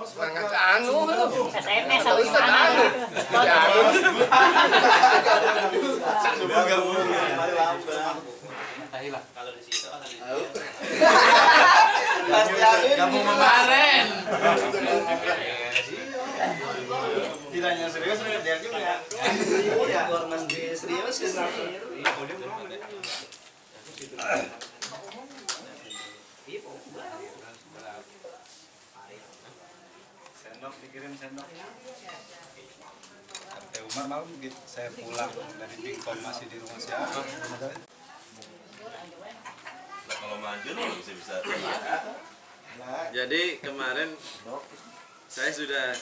Sangat anu SMS harus anu. Kalau di situ kan kamu kemarin tidaknya serius dia juga. Iya, orang serius sendok dikirim sendok. Teh Umar malam saya pulang dari Bingkong masih di rumah siapa? Kalau maju bisa. Jadi kemarin saya sudah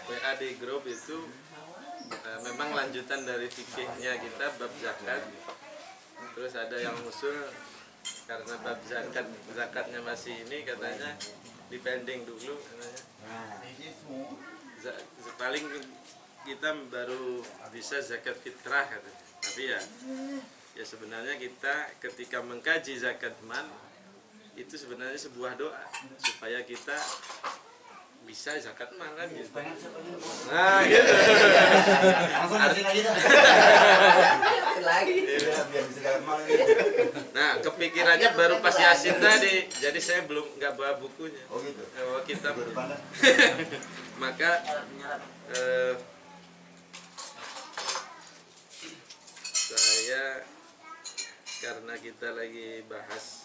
WA di grup itu memang lanjutan dari fikihnya kita bab zakat. Terus ada yang usul karena bab zakatnya masih ini katanya dipending dulu katanya. Paling kita baru bisa zakat fitrah katanya. Tapi ya sebenarnya kita ketika mengkaji zakat mal itu sebenarnya sebuah doa supaya kita bisa zakat mal kan gitu. Nah gitu. Langsung lagi biar bisa zakat mal. Nah kepikirannya baru pas Yasin tadi, jadi saya nggak bawa bukunya. Oh gitu. Bawa kitab. Maka saya karena kita lagi bahas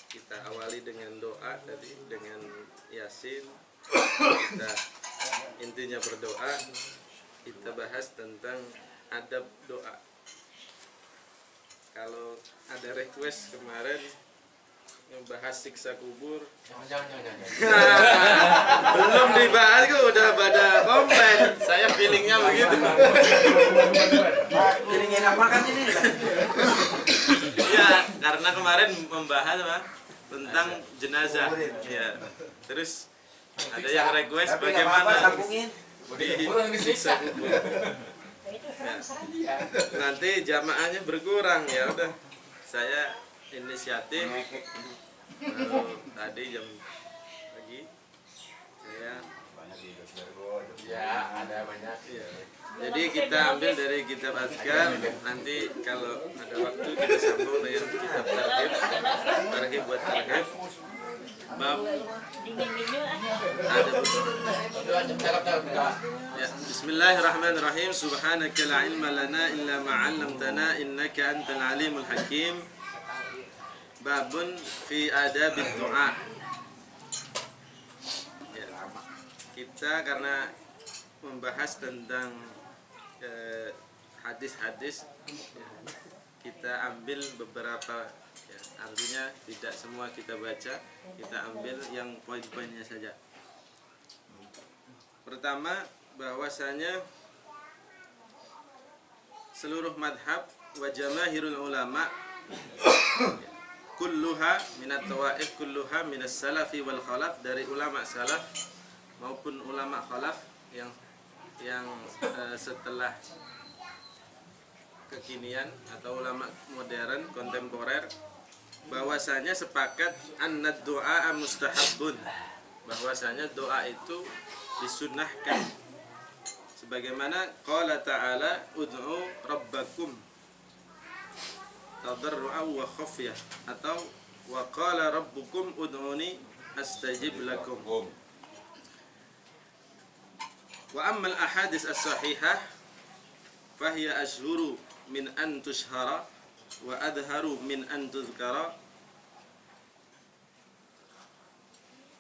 kita awali dengan doa tadi, dengan Yasin kita intinya berdoa, kita bahas tentang adab doa. Kalau ada request kemarin membahas siksa kubur, belum dibahas kok udah pada komen. Saya feelingnya begitu. Jadi enak makan ini. Ya, karena kemarin membahas tentang jenazah. Ya. Terus ada yang request bagaimana di siksa kubur. Ya. Nanti jamaahnya berkurang, ya udah. Saya inisiatif tadi jam pagi saya ada banyak. ya. Jadi kita ambil dari kitab Azkar, nanti kalau ada waktu kita sambung dengan kitab Targhib buat Targhib bab ya. Bismillahirrahmanirrahim. Subhanaka la ilma lana illa ma 'allamtana innaka antal alimul hakim. Babun fi adabid doa. Ya. Kita karena membahas tentang hadis-hadis, kita ambil beberapa, ya, artinya tidak semua kita baca, kita ambil yang poin-poinnya saja. Pertama, bahwasanya seluruh madhab wa jamaahirul ulama kulluha minat tawaif kulluha minas salafi wal khalaf, dari ulama salaf maupun ulama khalaf yang setelah kekinian atau ulama modern kontemporer, bahwasanya sepakat annad du'a mustahabun, bahwasanya doa itu disunnahkan sebagaimana qala ta'ala ud'u rabbakum tadarru'an wa khafyah, atau wa qala rabbukum ud'uni astajib lakum. Wa ammal ahadits as-sahihah fahiya ashhuru min an tushhara wa adharu min an tuzkara.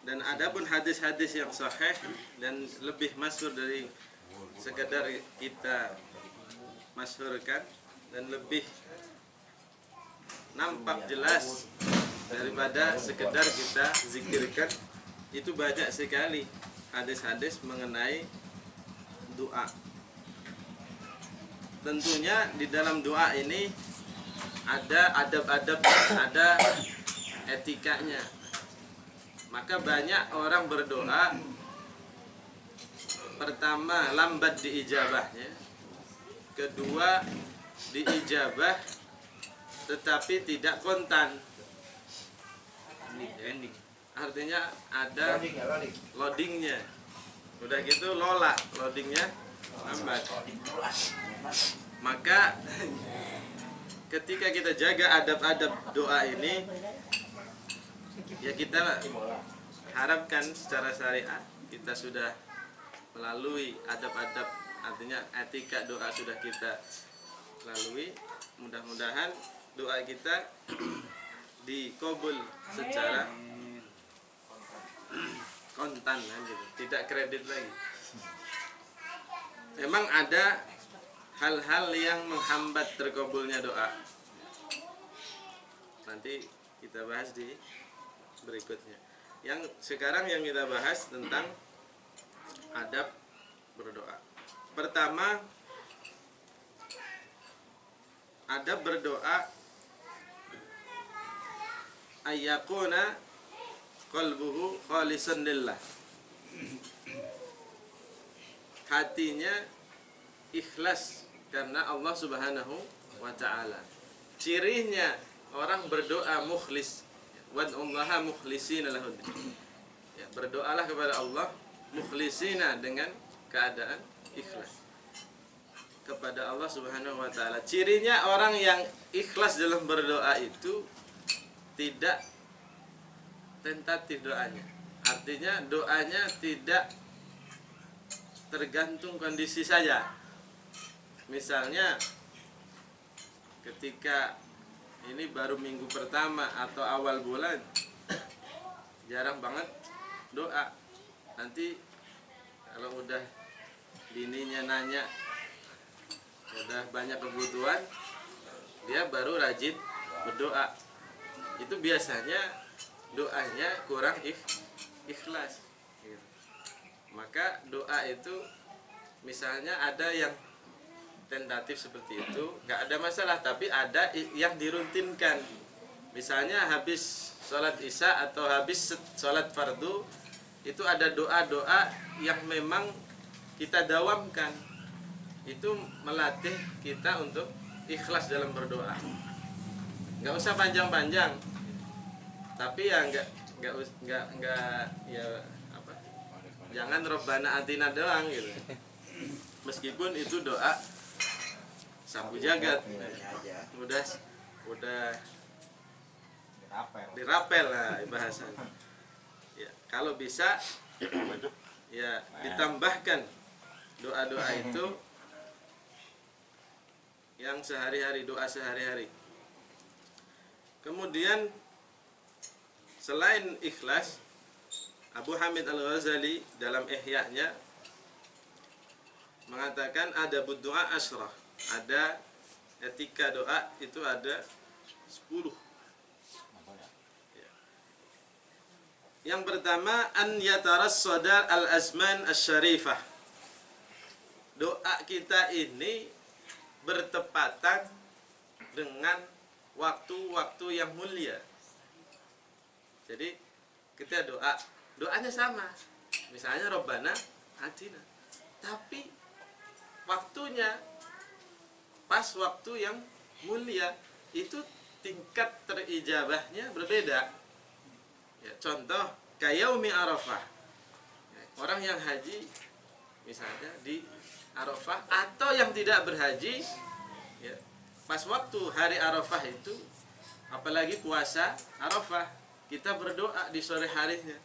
Dan adapun hadis-hadis yang sahih dan lebih masyhur dari sekedar kita masyhurkan dan lebih nampak jelas daripada sekedar kita zikirkan, itu banyak sekali hadis-hadis mengenai doa. Tentunya di dalam doa ini ada adab-adab, ada etikanya. Maka banyak orang berdoa pertama lambat diijabahnya, kedua diijabah tetapi tidak kontan. Artinya ada loadingnya, udah gitu loadingnya lambat. Maka ketika kita jaga adab-adab doa ini, ya kita harapkan secara syariat kita sudah melalui adab-adab, artinya etika doa sudah kita lalui. Mudah-mudahan doa kita dikabul secara kontan gitu, tidak kredit lagi. Memang ada hal-hal yang menghambat terkabulnya doa. Nanti kita bahas di berikutnya. Yang sekarang yang kita bahas tentang adab berdoa. Pertama, adab berdoa ayyakuna qalbuhu khalisan lillah. Hatinya ikhlas karena Allah Subhanahu wa taala. Cirinya orang berdoa mukhlis, wad'ullaha mukhlisina lahu. Ya, berdoalah kepada Allah mukhlisina dengan keadaan ikhlas kepada Allah Subhanahu wa taala. Cirinya orang yang ikhlas dalam berdoa itu tidak tentatif doanya. Artinya doanya tidak tergantung kondisi saja. Misalnya ketika ini baru minggu pertama atau awal bulan, jarang banget doa. Nanti kalau udah bininya nanya, udah banyak kebutuhan, dia baru rajin berdoa. Itu biasanya doanya kurang ikhlas. Maka doa itu misalnya ada yang tentatif seperti itu, nggak ada masalah, tapi ada yang dirutinkan. Misalnya habis sholat isya atau habis sholat fardu, itu ada doa-doa yang memang kita dawamkan. Itu melatih kita untuk ikhlas dalam berdoa. Nggak usah panjang-panjang, tapi ya nggak ya apa? Jangan Robbana Atina doang gitu. Meskipun itu doa Sambu Jagat, udah dirapel lah bahasanya. Ya, kalau bisa ya ditambahkan doa-doa itu yang sehari-hari, doa sehari-hari. Kemudian selain ikhlas, Abu Hamid Al-Ghazali dalam Ihya-nya mengatakan ada doa asyrah, ada etika doa itu ada 10. Yang pertama, an yatarassada al-azman asy-syarifah. Doa kita ini bertepatan dengan waktu-waktu yang mulia. Jadi kita doanya sama. Misalnya Robbana Atina, tapi waktunya pas waktu yang mulia, itu tingkat terijabahnya berbeda. Ya, contoh kayaumi Arafah. Orang yang haji misalnya di Arafah, atau yang tidak berhaji ya, pas waktu hari Arafah itu, apalagi puasa Arafah, kita berdoa di sore harinya.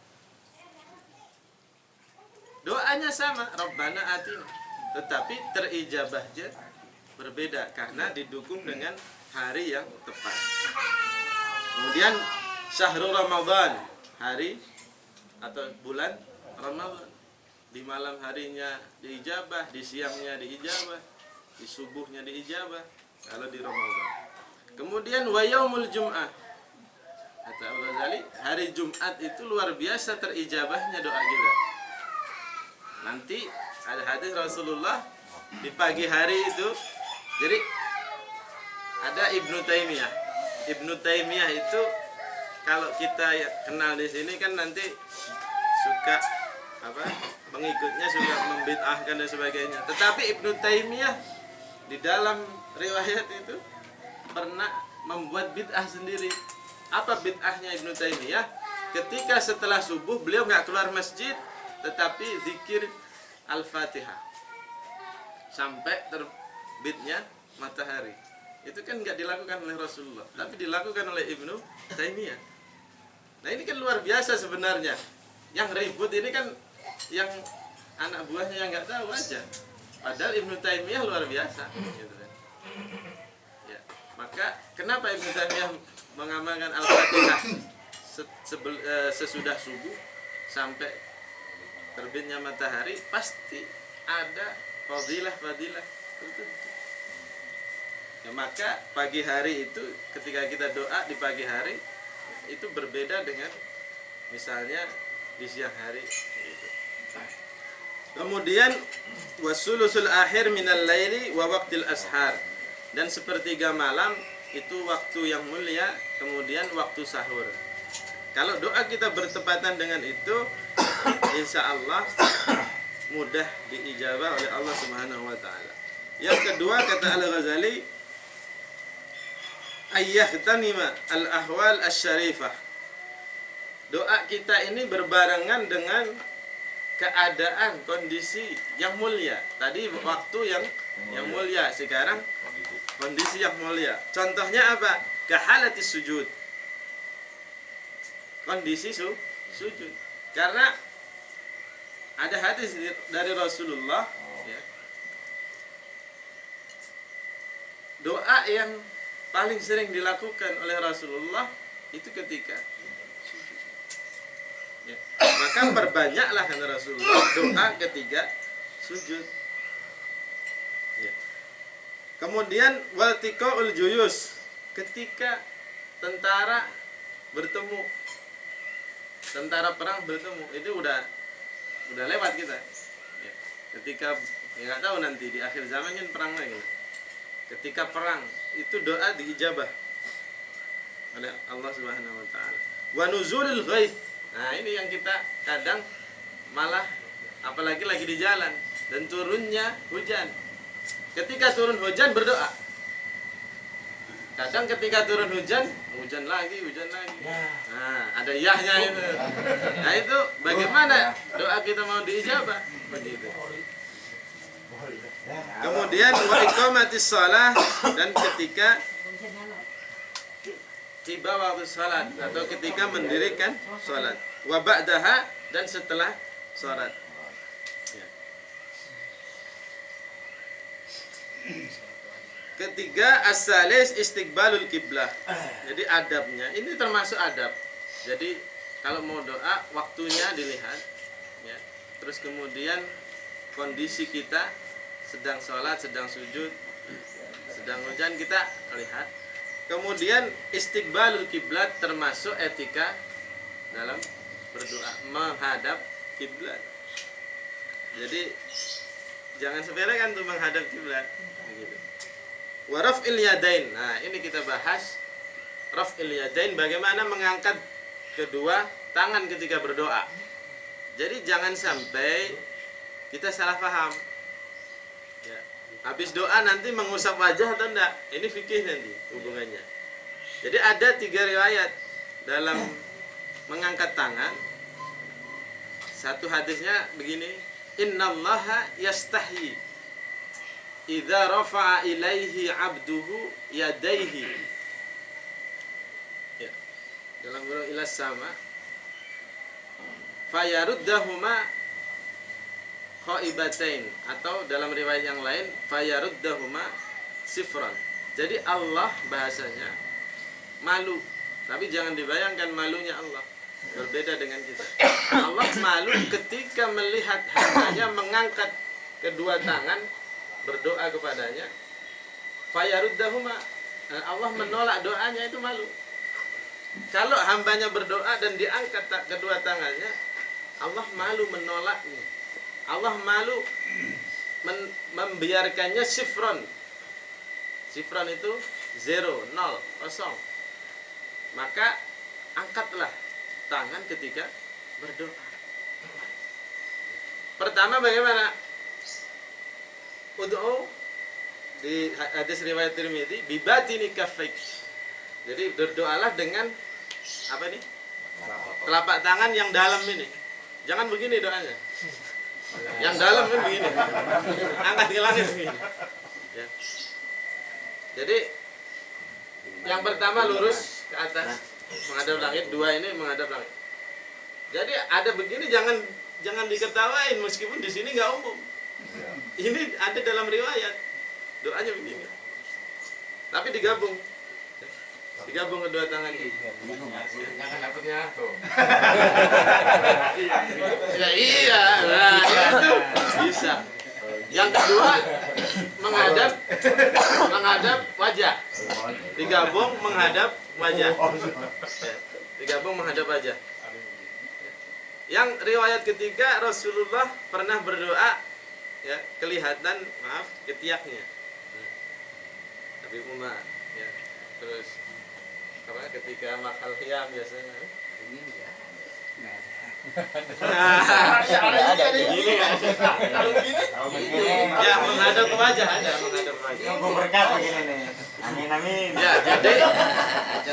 Doanya sama, Rabbana Atina, tetapi terijabahnya berbeda karena didukung dengan hari yang tepat. Kemudian Syahrul Ramadan, hari atau bulan Ramadan, di malam harinya diijabah, di siangnya diijabah, di subuhnya diijabah kalau di Ramadan. Kemudian wa yaumul Jum'ah, kata Al-Ghazali, hari Jumat itu luar biasa terijabahnya doa kita. Nanti ada hadis Rasulullah di pagi hari itu. Jadi ada Ibnu Taimiyah. Ibnu Taimiyah itu kalau kita kenal di sini kan nanti suka pengikutnya sudah membid'ahkan dan sebagainya. Tetapi Ibnu Taimiyah di dalam riwayat itu pernah membuat bid'ah sendiri. Apa bid'ahnya Ibnu Taimiyah? Ketika setelah subuh beliau nggak keluar masjid, tetapi zikir Al-Fatihah sampai terbitnya matahari. Itu kan nggak dilakukan oleh Rasulullah, tapi dilakukan oleh Ibnu Taimiyah. Nah ini kan luar biasa sebenarnya. Yang ribut ini kan yang anak buahnya yang nggak tahu aja. Padahal Ibnu Taimiyah luar biasa. Gitu kan. Ya. Maka kenapa Ibnu Taimiyah mengamalkan Al-Fatihah sesudah subuh sampai terbitnya matahari? Pasti ada fadilah-fadilah tertentu. Ya, maka pagi hari itu ketika kita doa di pagi hari itu berbeda dengan misalnya di siang hari gitu. Kemudian wasulusul akhir minal laili wa waqtil ashar, dan sepertiga malam itu waktu yang mulia, kemudian waktu sahur. Kalau doa kita bertepatan dengan itu, insya Allah mudah diijabah oleh Allah Subhanahu wa taala. Yang kedua kata Al-Ghazali, ayyahtanima al-ahwal asy-syarifah. Doa kita ini berbarengan dengan keadaan kondisi yang mulia. Tadi waktu yang mulia, sekarang kondisi yang mulia. Contohnya apa? Kahalatis sujud. Kondisi sujud. Karena ada hadis dari Rasulullah ya, doa yang paling sering dilakukan oleh Rasulullah itu ketika sujud. Ya. Maka perbanyaklah kata Rasulullah doa ketika sujud. Ya. Kemudian waltiqaul juyus, ketika tentara bertemu, tentara perang bertemu, itu udah lewat kita. Ya. Ketika nggak tahu nanti di akhir zaman kan perang lagi. Ketika perang itu doa diijabah oleh Allah Subhanahu wa taala. Wa nuzulul ghaits. Nah, ini yang kita kadang malah apalagi lagi di jalan dan turunnya hujan. Ketika turun hujan berdoa. Kadang ketika turun hujan, hujan lagi. Nah, ada yahnya itu. Nah, itu bagaimana doa kita mau diijabah? Begitu. Kemudian wa iqamatis shalah, dan ketika tiba waktu salat atau ketika mendirikan salat, wa ba'daha, dan setelah salat. Ya. Ketiga as-salis istiqbalul kiblah. Jadi adabnya ini termasuk adab. Jadi kalau mau doa waktunya dilihat ya. Terus kemudian kondisi kita sedang sholat, sedang sujud, sedang hujan, kita lihat. Kemudian istiqbalul kiblat termasuk etika dalam berdoa, menghadap kiblat. Jadi jangan sepelekan tuh menghadap kiblat. Begitu. Wa raf'il yadain. Nah, ini kita bahas raf'il yadain, bagaimana mengangkat kedua tangan ketika berdoa. Jadi jangan sampai kita salah paham. Ya. Habis doa nanti mengusap wajah atau enggak? Ini fikih nanti hubungannya. Jadi ada 3 riwayat dalam mengangkat tangan. Satu hadisnya begini, innallaha yastahyi idza rafa'a ilaihi 'abduhu yadaihi. Ya. Dalam surah ilas sama fayaruddahuma khaibatain, atau dalam riwayat yang lain fayaruddahuma sifran. Jadi Allah bahasanya malu, tapi jangan dibayangkan malunya Allah berbeda dengan kita. Allah malu ketika melihat hambanya mengangkat kedua tangan berdoa kepadanya. Fayaruddahuma, Allah menolak doanya, itu malu. Kalau hambanya berdoa dan diangkat kedua tangannya, Allah malu menolaknya. Allah malu membiarkannya sifron. Sifron itu 0, 0, kosong. Maka angkatlah tangan ketika berdoa. Pertama bagaimana? Ud'u di hadis riwayat Tirmidzi bibatini kaffaik. Jadi berdoalah dengan apa ini? Telapak tangan yang dalam ini. Jangan begini doanya. Yang dalam kan begini. Angkat ke langit begini. Ya. Jadi yang pertama lurus ke atas menghadap langit, dua ini menghadap langit. Jadi ada begini jangan diketawain meskipun di sini nggak umum. Ini ada dalam riwayat. Doanya begini. Tapi digabung kedua tangan ini. Jangan takutnya tuh. Ya iya, nah itu bisa. Yang kedua menghadap wajah. Digabung menghadap wajah. Ya, digabung menghadap wajah. Yang riwayat ketiga Rasulullah pernah berdoa ya kelihatan ketiaknya. Tapi Umar ya. Terus apa ketika makal khiyam biasanya ini ya menghadap ke wajah ada menghadap ke wajah. Tunggu berkat begini nih. Amin amin. Ya jadi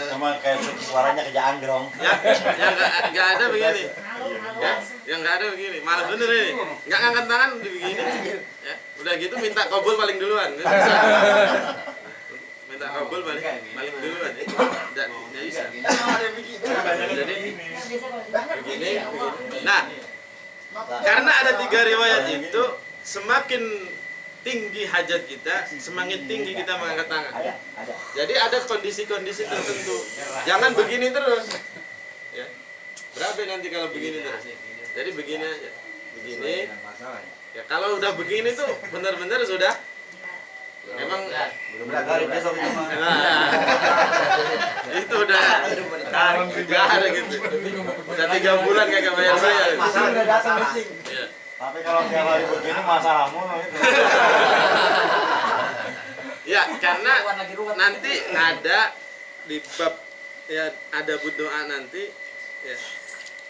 Sama kayak suaranya kerjaan dong. ya yang nggak ada begini. Ya, yang nggak ada begini. Malah bener ini. Nggak ngangkat tangan begini. Ya, udah gitu minta kabul paling duluan. Minta kabul paling duluan ya. Nggak bisa. Jadi begini. Nah, karena ada 3 riwayat itu, semakin tinggi hajat kita, semakin tinggi kita mengangkat tangan. Jadi ada kondisi-kondisi tertentu. Jangan begini terus. Ya. Berapa nanti kalau begini terus? Jadi begini aja. Begini. Ya kalau udah begini tuh benar-benar sudah memang Dari besok itu mah. nah, itu udah nggak ada gitu. Udah 3 bulan kagak bayar saya. Masalah udah datang nih. Ya. Tapi kalau tiap hari begini masalahmu itu. Ya, karena nanti ada di bab ya ada doa nanti ya.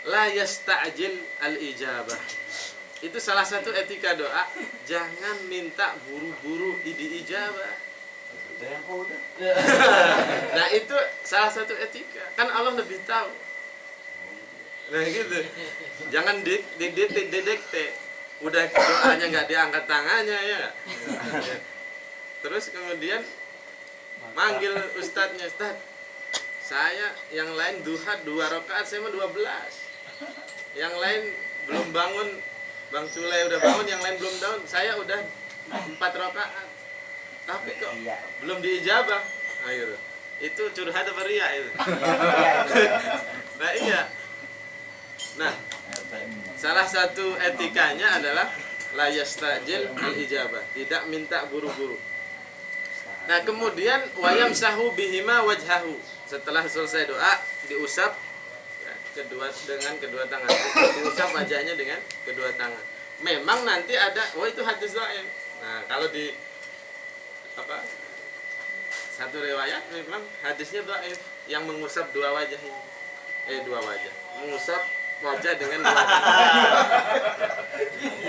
La yasta'jil al-ijabah. Itu salah satu etika doa, jangan minta buru-buru diijabah. Nah, itu salah satu etika. Kan Allah lebih tahu. Nah, gitu. Jangan didekte. Udah doanya nggak diangkat tangannya ya. Terus kemudian manggil ustadznya, Ustadz, saya yang lain duha 2 rakaat, saya mah 12. Yang lain belum bangun, Bang Sule udah bangun, yang lain belum bangun, saya udah 4 rakaat. Tapi kok belum diijabah. Nah, gitu. Itu curhat apa ria itu? Nah, iya. Nah, salah satu etikanya adalah la yastajil al-ijabah, tidak minta buru-buru. Nah, kemudian wayam sahu bihima wajhahu. Setelah selesai doa, diusap ya, dengan kedua tangan. Diusap wajahnya dengan kedua tangan. Memang nanti ada, itu hadis dhaif. Nah, kalau di apa? Satu riwayat memang hadisnya dhaif yang mengusap 2 wajah ini. 2 wajah. Mengusap wajah dengan 2 tangan.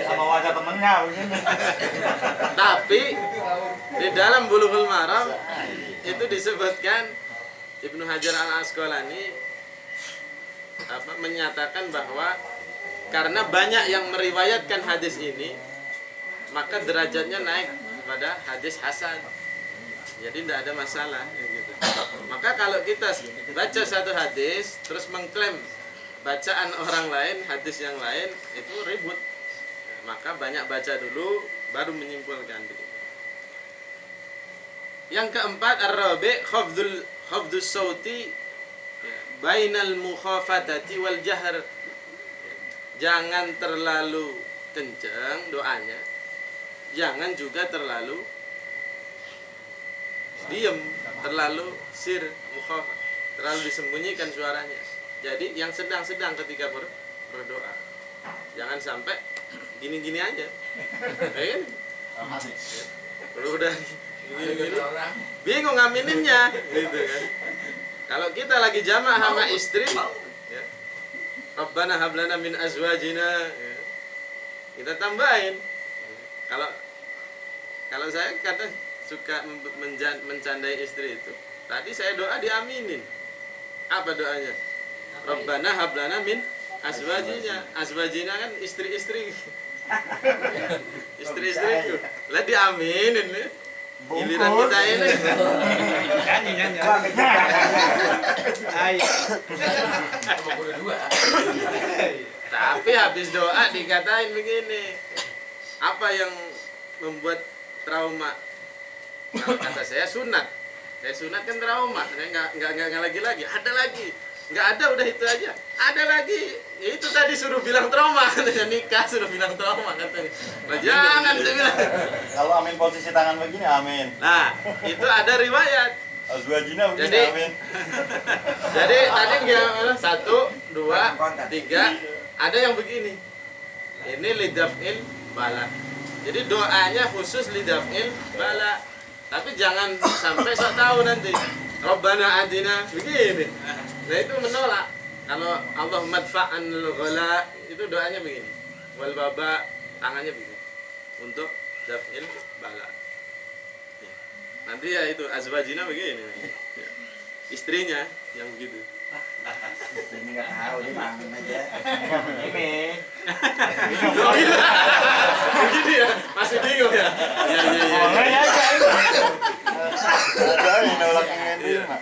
Sama wajah temennya begini. Tapi di dalam Bulughul Maram itu disebutkan Ibnu Hajar Al-Asqalani menyatakan bahwa karena banyak yang meriwayatkan hadis ini, maka derajatnya naik kepada hadis hasan. Jadi tidak ada masalah gitu. Maka kalau kita baca satu hadis terus mengklaim bacaan orang lain, hadis yang lain, itu ribut. Maka banyak baca dulu baru menyimpulkan begitu. Yang keempat ar-rabi' khafdus sauti bainal mukhafatati wal jahr. Jangan terlalu kencang doanya. Jangan juga terlalu diam, terlalu sir mukhafat, terlalu disembunyikan suaranya. Jadi yang sedang-sedang ketika berdoa. Jangan sampai gini-gini aja. Ya kan? Udah gini-gini. Bingung ngamininnya gitu kan. Kalau kita lagi jamaah sama istri ya. Rabbana hablana min azwajina ya. kita tambahin. Kalau saya kadang suka mencandai istri itu. Tadi saya doa diaminin. Apa doanya? Rabbana hablana min azwajina kan istri-istri. Istri-istriku. Lah diaminin nih. Giliran kita ini. Nyanyi. Ayo. Cuma kudu dua. Tapi habis doa dikatain begini. Apa yang membuat trauma? Kata saya sunat. Saya sunat kan trauma. Saya nggak lagi. Ada lagi. Nggak ada, udah itu aja. Ada lagi. Ya itu tadi suruh bilang trauma. Katanya nikah suruh bilang trauma katanya. Nah, jangan saya bilang. Kalau amin posisi tangan begini, amin. Nah, itu ada riwayat. Azwajina begini, Jadi- amin. Jadi tadi gimana? 1, 2, 3. Ada yang begini. Ini lidaf'il bala. Jadi doanya khusus lidaf'il bala. Tapi jangan sampai sok tahu nanti. Rabbana atina begini. Nah itu menolak. Kalau Allah madfa'an ghala itu doanya begini. Wal baba tangannya begini. Untuk daf'il bala. Ya. Nanti ya itu azwajina begini. Ya. Istrinya yang begitu. Ini nggak tahu, dia amin aja. Ini. Oh, iya. Begini ya, masih bingung ya. Iya. Boleh aja ini. Ada yang nolak yang ini, Mak.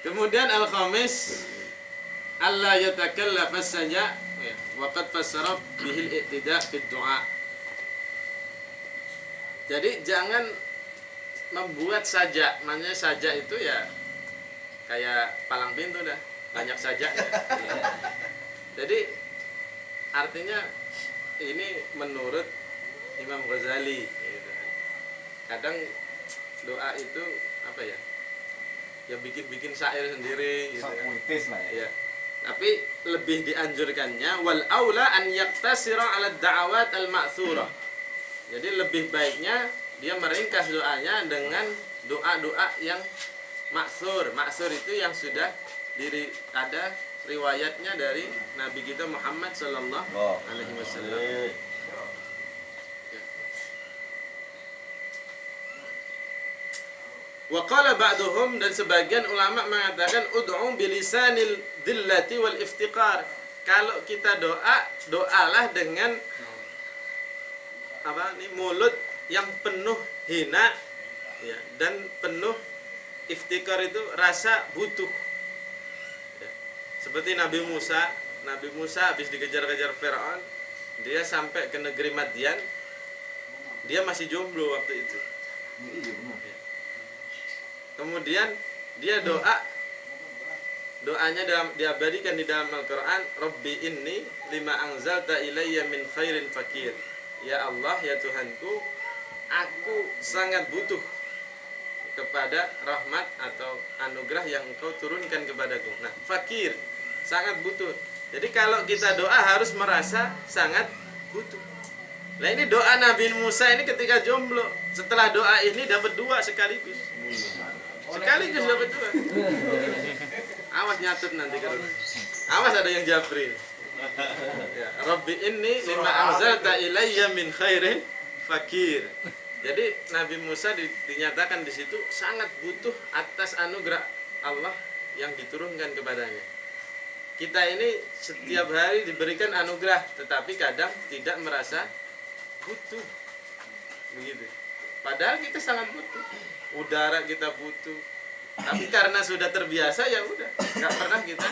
Kemudian al-khamis alla yatakallaf as-saja wa qad fassara bihi al-i'tida' fi du'a. Jadi jangan membuat saja. Maksudnya saja itu ya kayak palang pintu dah, banyak saja. Jadi artinya ini menurut Imam Ghazali gitu. Kadang doa itu apa ya? Ya bikin syair sendiri gitu kan. Puitis lah ya. Ya. Tapi lebih dianjurkannya wal aula an yaktasira 'ala da'awat al-ma'thurah. Jadi lebih baiknya dia meringkas doanya dengan doa-doa yang maksur. Maksur itu yang sudah ada riwayatnya dari Nabi kita Muhammad sallallahu alaihi wasallam. Wa qala ba'duhum, dan sebagian ulama mengatakan ud'u bilisanil dhillati wal iftiqar. Kalau kita doalah dengan mulut yang penuh hina ya, dan penuh iftikar itu rasa butuh. Ya. Seperti Nabi Musa habis dikejar-kejar Firaun, dia sampai ke negeri Madian, dia masih jomblo waktu itu. Ya. Kemudian dia doanya diabadikan di dalam Al-Qur'an, Rabbi inni lima anzalta ilayya min khairin fakir. Ya Allah, ya Tuhanku, aku sangat butuh kepada rahmat atau anugerah yang Engkau turunkan kepadaku. Nah, fakir, sangat butuh. Jadi kalau kita doa harus merasa sangat butuh. Nah ini doa Nabi Musa ini ketika jomblo. Setelah doa ini dapat 2 sekaligus. Sekaligus dapat 2. Awas nyatut nanti kalau. Awas ada yang japri. Ya, Rabbi inni lima anzalta ilayya min khairin fakir. Jadi Nabi Musa dinyatakan di situ sangat butuh atas anugerah Allah yang diturunkan kepadanya. Kita ini setiap hari diberikan anugerah, tetapi kadang tidak merasa butuh. Begitu. Padahal kita sangat butuh. Udara kita butuh. Tapi karena sudah terbiasa ya udah, nggak pernah kita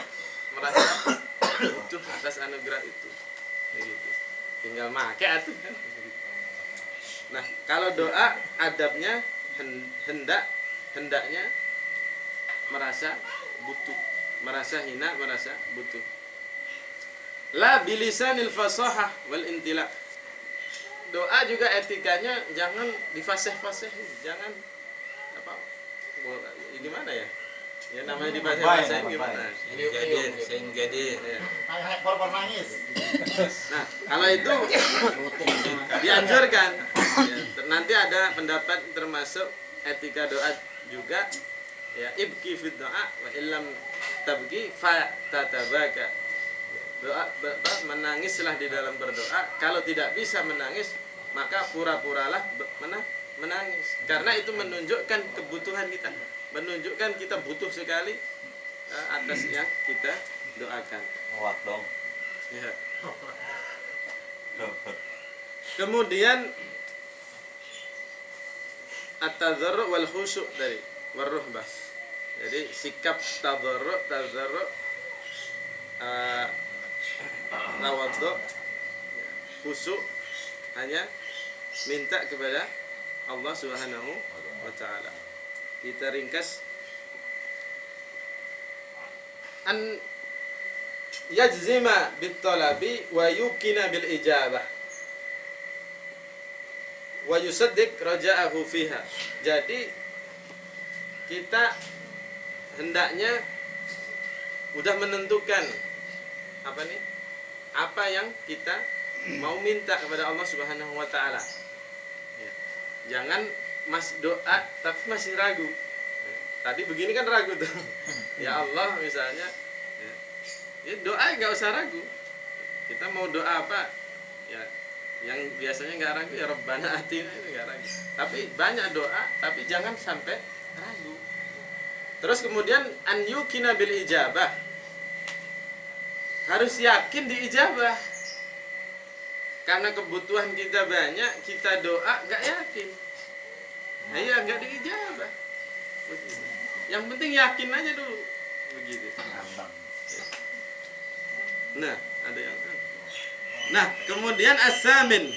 merasa butuh atas anugerah itu. Begitu. Tinggal make atuh kan. Nah, kalau doa adabnya hendaknya merasa butuh, merasa hina, merasa butuh. La bilisanil fasahah wal intila. Doa juga etikanya jangan difasih-fasih, jangan apa? Gimana ya? Ya namanya difasih-fasihin gimana? Jadi Korban nangis. Nah, kalau itu dianjurkan. Ya, nanti ada pendapat termasuk etika doa juga. Ya, ibki fid doa wa illam tabki fa tatabaka. menangislah di dalam berdoa. Kalau tidak bisa menangis, maka pura-puralah menangis. Karena itu menunjukkan kebutuhan kita, menunjukkan kita butuh sekali atas yang kita doakan. Muak dong. Ya. Kemudian at-tadarru wal khusyu' dari warruhbah. Jadi sikap tadarru tawadhu khusyu' hanya minta kepada Allah Subhanahu wa taala. Kita ringkas, an yajzima bit talabi wa yukina bil ijabah wa yusaddiq raja'ahu fiha. Jadi kita hendaknya udah menentukan apa yang kita mau minta kepada Allah Subhanahu wa taala. Ya. Jangan doa tapi masih ragu. Tadi begini kan ragu tuh. Ya Allah misalnya, ya doa nggak usah ragu. Kita mau doa apa? Ya, yang biasanya nggak ragu ya Rabbana atina, itu nggak ragu. Tapi banyak doa, tapi jangan sampai ragu. Terus kemudian an yukina bil ijabah. Harus yakin diijabah. Karena kebutuhan kita banyak, kita doa nggak yakin. Nah, iya nggak diijabah. Begitu. Yang penting yakin aja dulu. Begitu. Nah, ada yang. Nah, kemudian as-samin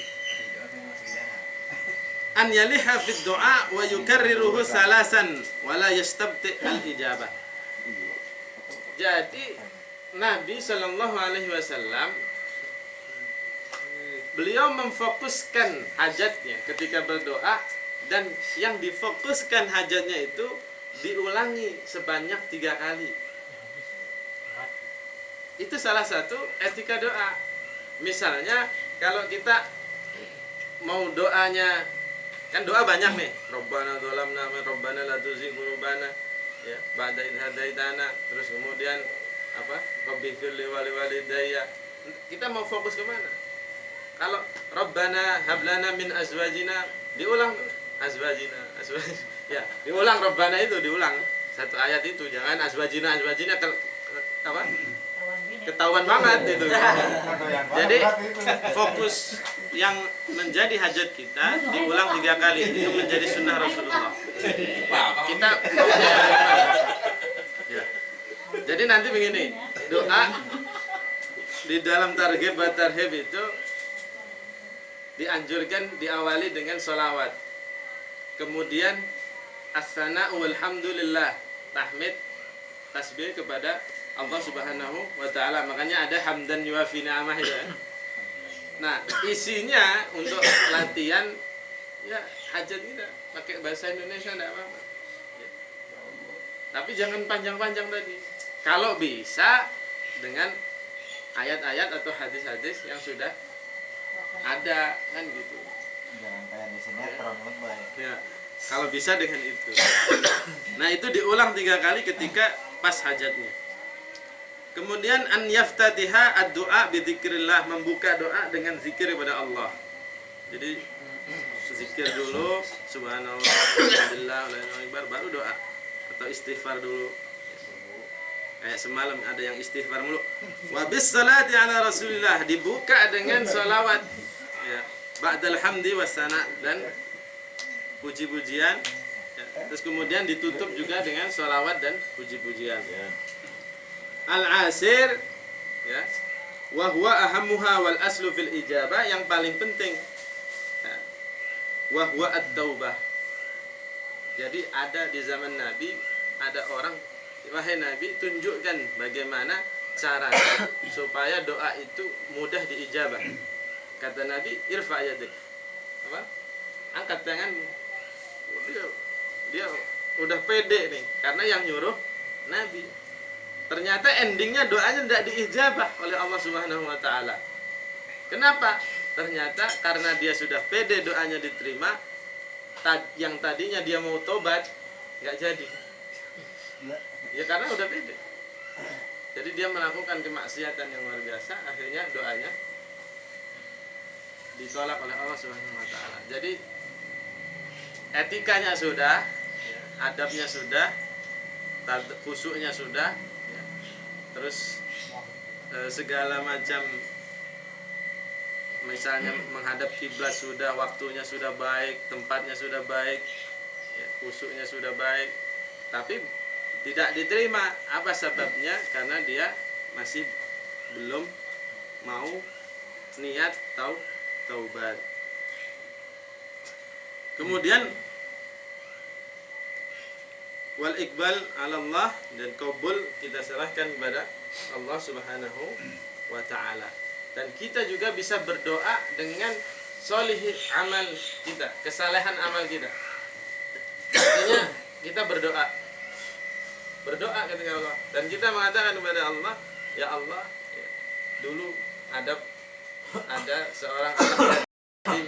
an yaliha fid du'a wa yukarriruhu salasan wa la yastabti al-ijabah. Jadi Nabi sallallahu alaihi wasallam beliau memfokuskan hajatnya ketika berdoa, dan yang difokuskan hajatnya itu diulangi sebanyak 3 kali. Itu salah satu etika doa. Misalnya kalau kita mau doanya, kan doa banyak nih, Rabbana dzalamna wa Rabbana la tuzigh qulubana, ya, ba'da idh hadaitana, terus kemudian Rabbighfirli wa liwalidayya. Kita mau fokus ke mana? Kalau Rabbana hablana min azwajina, diulang azwajina. Ya, diulang Rabbana itu diulang. Satu ayat itu, jangan azwajina ketahuan banget itu. Jadi fokus yang menjadi hajat kita diulang 3 kali, itu menjadi sunnah Rasulullah. Kita ya. Jadi nanti begini, doa di dalam targhib wa tarhib itu dianjurkan diawali dengan sholawat, kemudian as-sana'u walhamdulillah, tahmid, tasbih kepada Allah Subhanahu wa taala. Makanya ada hamdan yuwafi ni'amah itu. Nah, isinya untuk latihan ya hajat kita pakai bahasa Indonesia enggak apa-apa. Ya. Tapi jangan panjang-panjang tadi. Kalau bisa dengan ayat-ayat atau hadis-hadis yang sudah ada, kan gitu. Jangan kayak di sinetron lebay. Ya. Kalau bisa dengan itu. Nah, itu diulang 3 kali ketika pas hajatnya. Kemudian an yaftatiha ad-du'a bi dzikrillah, membuka doa dengan zikir kepada Allah. Jadi zikir dulu, subhanallah, alhamdulillah, Allahu akbar, baru doa atau istighfar dulu. Kayak semalam ada yang istighfar mulu. Wa bis salati ala Rasulillah, dibuka dengan salawat. Ya, ba'dal hamdi was sana, dan puji-pujian. Ya. Terus kemudian ditutup juga dengan salawat dan puji-pujian. Al-asir, ya, wa huwa ahammuha wal aslu fil ijabah, yang paling penting, ya, wa huwa at-taubah. Jadi ada di zaman Nabi ada orang, wahai Nabi, tunjukkan bagaimana caranya supaya doa itu mudah diijabah. Kata Nabi, irfa yadik, angkat tanganmu. Dia udah pede nih, karena yang nyuruh Nabi. Ternyata endingnya doanya tidak diijabah oleh Allah Subhanahu wa taala. Kenapa? Ternyata karena dia sudah pede doanya diterima, yang tadinya dia mau tobat nggak jadi. Ya karena udah pede. Jadi dia melakukan kemaksiatan yang luar biasa, akhirnya doanya ditolak oleh Allah Subhanahu wa taala. Jadi etikanya sudah, adabnya sudah, khusyuknya sudah, terus segala macam misalnya menghadap kiblat sudah, waktunya sudah baik, tempatnya sudah baik, khusyuknya sudah baik, tapi tidak diterima. Apa sebabnya? Karena dia masih belum mau niat taubat. Kemudian wal iqbal 'ala Allah, dan qabul kita serahkan kepada Allah Subhanahu wa taala. Dan kita juga bisa berdoa dengan solih amal kita, kesalehan amal kita. Artinya kita berdoa kepada Allah, dan kita mengatakan kepada Allah, ya Allah, dulu ada seorang anak yatim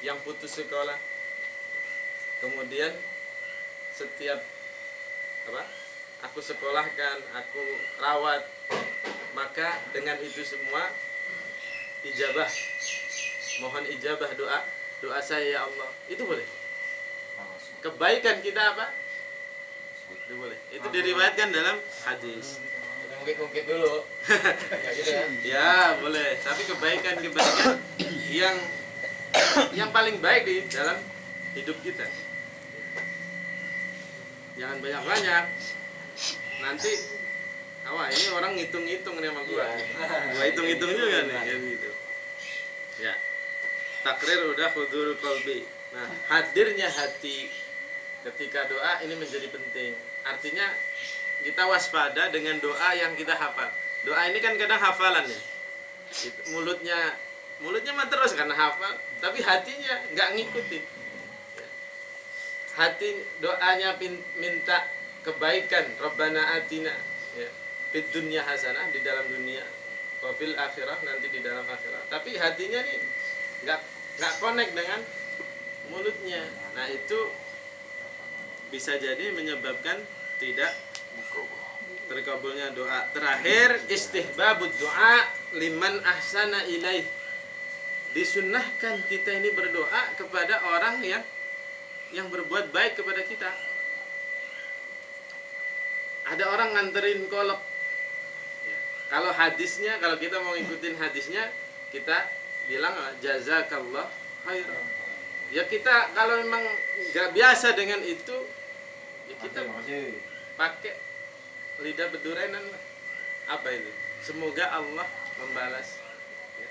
yang putus sekolah, kemudian setiap aku sekolahkan, aku rawat, maka dengan itu semua ijabah, mohon ijabah doa saya ya Allah. Itu boleh. Kebaikan kita apa? Itu boleh. Itu diriwayatkan dalam hadis. Ngungkit-ngungkit dulu. Kayak gitu ya. Ya boleh. Tapi kebaikan yang paling baik di dalam hidup kita. Jangan banyak-banyak. Nanti ini orang ngitung-ngitung nih sama gua. Gua hitung-hitung juga nih kayak gitu. Ya. Takrir udah hudurul qalbi. Nah, hadirnya hati ketika doa ini menjadi penting. Artinya kita waspada dengan doa yang kita hafal. Doa ini kan kadang hafalan ya. Mulutnya mah terus karena hafal, tapi hatinya nggak ngikutin. Hati doanya minta kebaikan, Rabbana atina, ya, fid dunya hasanah, di dalam dunia, wa fil akhirah, nanti di dalam akhirat. Tapi hatinya nih nggak connect dengan mulutnya. Nah, itu bisa jadi menyebabkan tidak terkabulnya doa. Terakhir, istihbabud doa liman ahsana ilaih. Disunnahkan kita ini berdoa kepada orang yang berbuat baik kepada kita. Ada orang nganterin kolak. Ya. Kalau kita mau ngikutin hadisnya, kita bilang jazakallah khairan. Ya kita kalau memang nggak biasa dengan itu, ya kita pakai lidah bedurenan. Apa itu? Semoga Allah membalas, ya.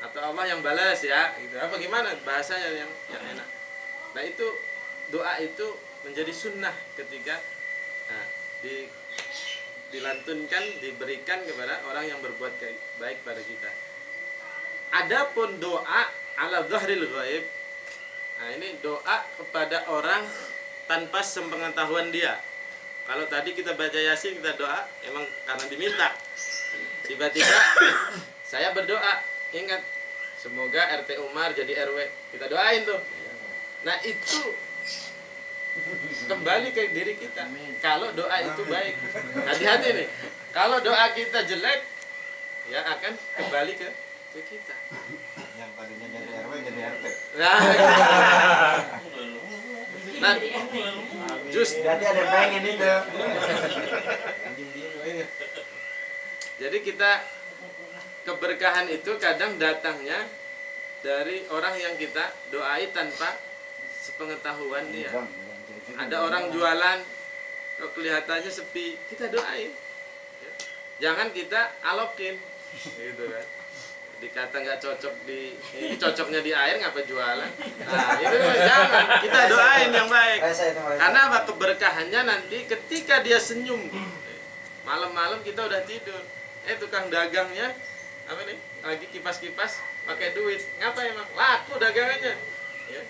Atau Allah yang balas, ya. Gitu. Apa gimana bahasanya yang enak? Nah, itu doa itu menjadi sunnah ketika dilantunkan, diberikan kepada orang yang berbuat baik pada kita. Adapun doa ala dhahril ghaib, nah ini doa kepada orang tanpa sepengetahuan dia. Kalau tadi kita baca Yasin, kita doa emang karena diminta. Tiba-tiba saya berdoa, ingat semoga RT Umar jadi RW, kita doain tuh. Nah, itu kembali ke diri kita. Kalau doa itu baik, hati-hati nih. Kalau doa kita jelek, ya akan kembali ke kita. Yang tadinya jadi RW jadi RT. Nah, Berarti ada yang pengen itu. jadi kita keberkahan itu kadang datangnya dari orang yang kita doai tanpa sepengetahuan dia. Ada orang jualan, kok kelihatannya sepi, kita doain. Ya. Jangan kita alokin, gitu kan. Dikata nggak cocok ini cocoknya di air, ngapa jualan? Nah, itu jangan. Kita doain yang baik. Karena apa? Keberkahannya nanti ketika dia senyum. Malam-malam kita udah tidur. Tukang dagangnya apa nih? Lagi kipas-kipas pakai duit. Ngapa emang? Laku dagangannya. Ya.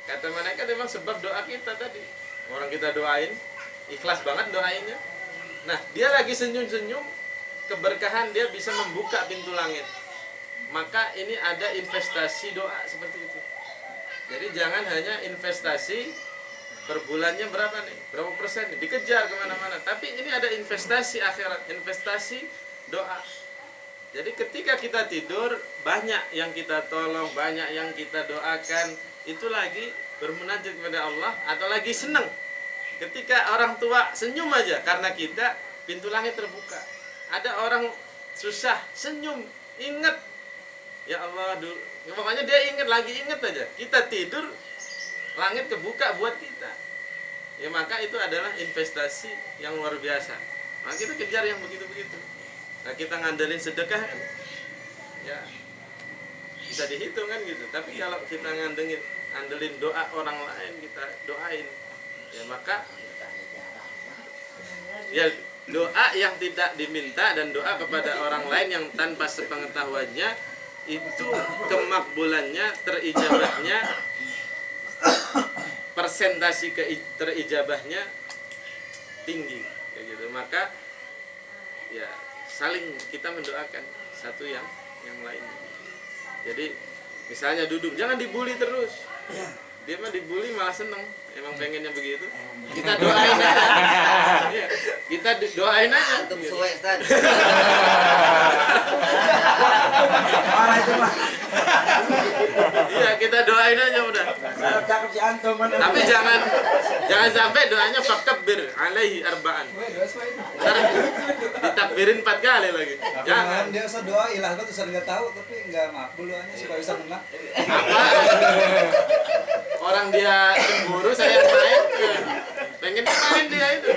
Kata mereka memang sebab doa kita tadi. Orang kita doain, ikhlas banget doainnya. Nah, dia lagi senyum-senyum, keberkahan dia bisa membuka pintu langit. Maka ini ada investasi doa seperti itu. Jadi jangan hanya investasi per bulannya berapa nih, berapa persen nih, dikejar kemana-mana. Tapi ini ada investasi akhirat, investasi doa. Jadi ketika kita tidur, banyak yang kita tolong, banyak yang kita doakan, itu lagi bermunajat kepada Allah atau lagi senang. Ketika orang tua senyum aja karena kita, pintu langit terbuka. Ada orang susah senyum, ingat ya Allah dulu. Pokoknya dia ingat, lagi ingat aja. Kita tidur, langit kebuka buat kita. Ya maka itu adalah investasi yang luar biasa. Maka kita kejar yang begitu-begitu. Nah kita ngandelin sedekah kan, ya bisa dihitung kan gitu. Tapi kalau kita ngandelin doa orang lain, kita doain, ya maka ya doa yang tidak diminta dan doa kepada orang lain yang tanpa sepengetahuannya, itu kemakbulannya, terijabahnya, persentasi terijabahnya tinggi kayak gitu. Maka ya saling kita mendoakan satu yang lain. Jadi misalnya duduk, jangan dibully terus. Dia mah dibully malah seneng, emang pengennya begitu. Kita doain aja. Iya, kita doain aja. Antum suwe Ustaz. Marah itu mah. Iya, kita doain aja udah. Cakep si antum mana. Tapi jangan sampai doanya fakabbir alaihi arba'an. Ntar ditakbirin 4 kali lagi. Jangan Jangan. dia usah doa ilah tuh usah nggak tahu tapi nggak makbul doanya supaya bisa menang. Apa? Orang dia cemburu, saya main. Pengen main dia itu.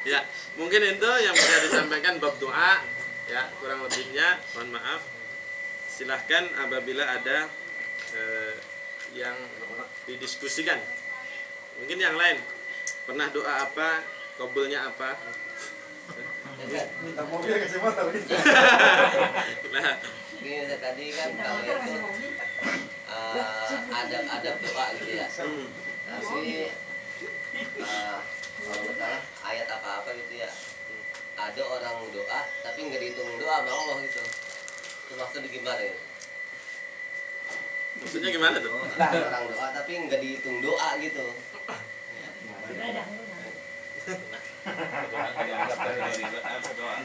Ya, mungkin itu yang bisa disampaikan bab doa. Ya, kurang lebihnya mohon maaf. Silahkan apabila ada yang didiskusikan. Mungkin yang lain pernah doa apa, kabulnya apa? Minta mobil kasih motor. Nah, Gini Ustaz, tadi kan kalau itu ada doa gitu ya. Tapi kalau nggak salah ayat apa-apa gitu ya. Ada orang doa tapi nggak dihitung doa sama Allah gitu. Itu maksudnya gimana ya? maksudnya gimana tuh? Ada orang doa tapi nggak dihitung doa gitu.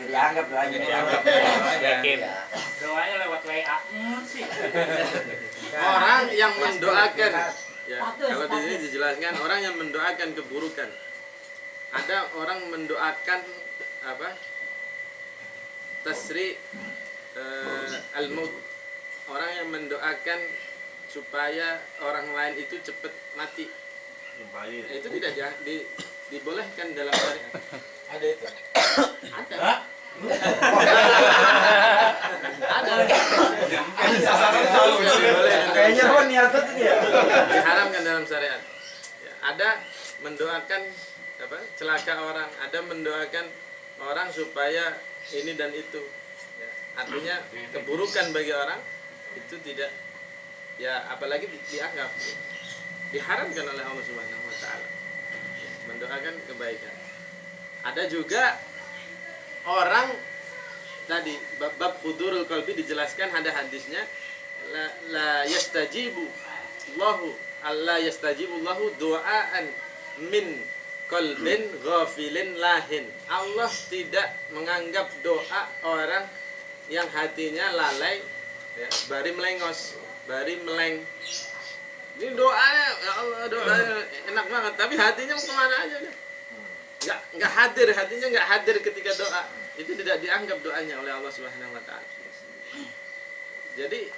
Dianggap doanya. Yakin. Ya. Doanya lewat WA. Sih. Orang yang mendoakan, ya kalau di sini dijelaskan orang yang mendoakan keburukan. Ada orang mendoakan apa? Tasri al-maut. Orang yang mendoakan supaya orang lain itu cepat mati. Itu tidak dibolehkan dalam syariat. Ada itu. Ada. Ada. Kayaknya Ron niatnya itu dia. Diharamkan dalam syariat. Ya, ada mendoakan apa? Celaka orang, ada mendoakan orang supaya ini dan itu. Ya, artinya keburukan bagi orang itu tidak, ya apalagi dianggap diharamkan oleh Allah Subhanahu wa taala. Ya, mendoakan kebaikan. Ada juga orang tadi bab hudurul qalbi dijelaskan, ada hadisnya la yastajibu Allahu alla yastajibu Allahu du'aan min qalbin ghafilin lahin. Allah tidak menganggap doa orang yang hatinya lalai, ya, bari melengos, bari meleng. Ini doanya, ya Allah, doanya enak banget, tapi hatinya mau kemana aja deh. Nggak hadir, hatinya nggak hadir ketika doa. Itu tidak dianggap doanya oleh Allah Subhanahu wa taala. Jadi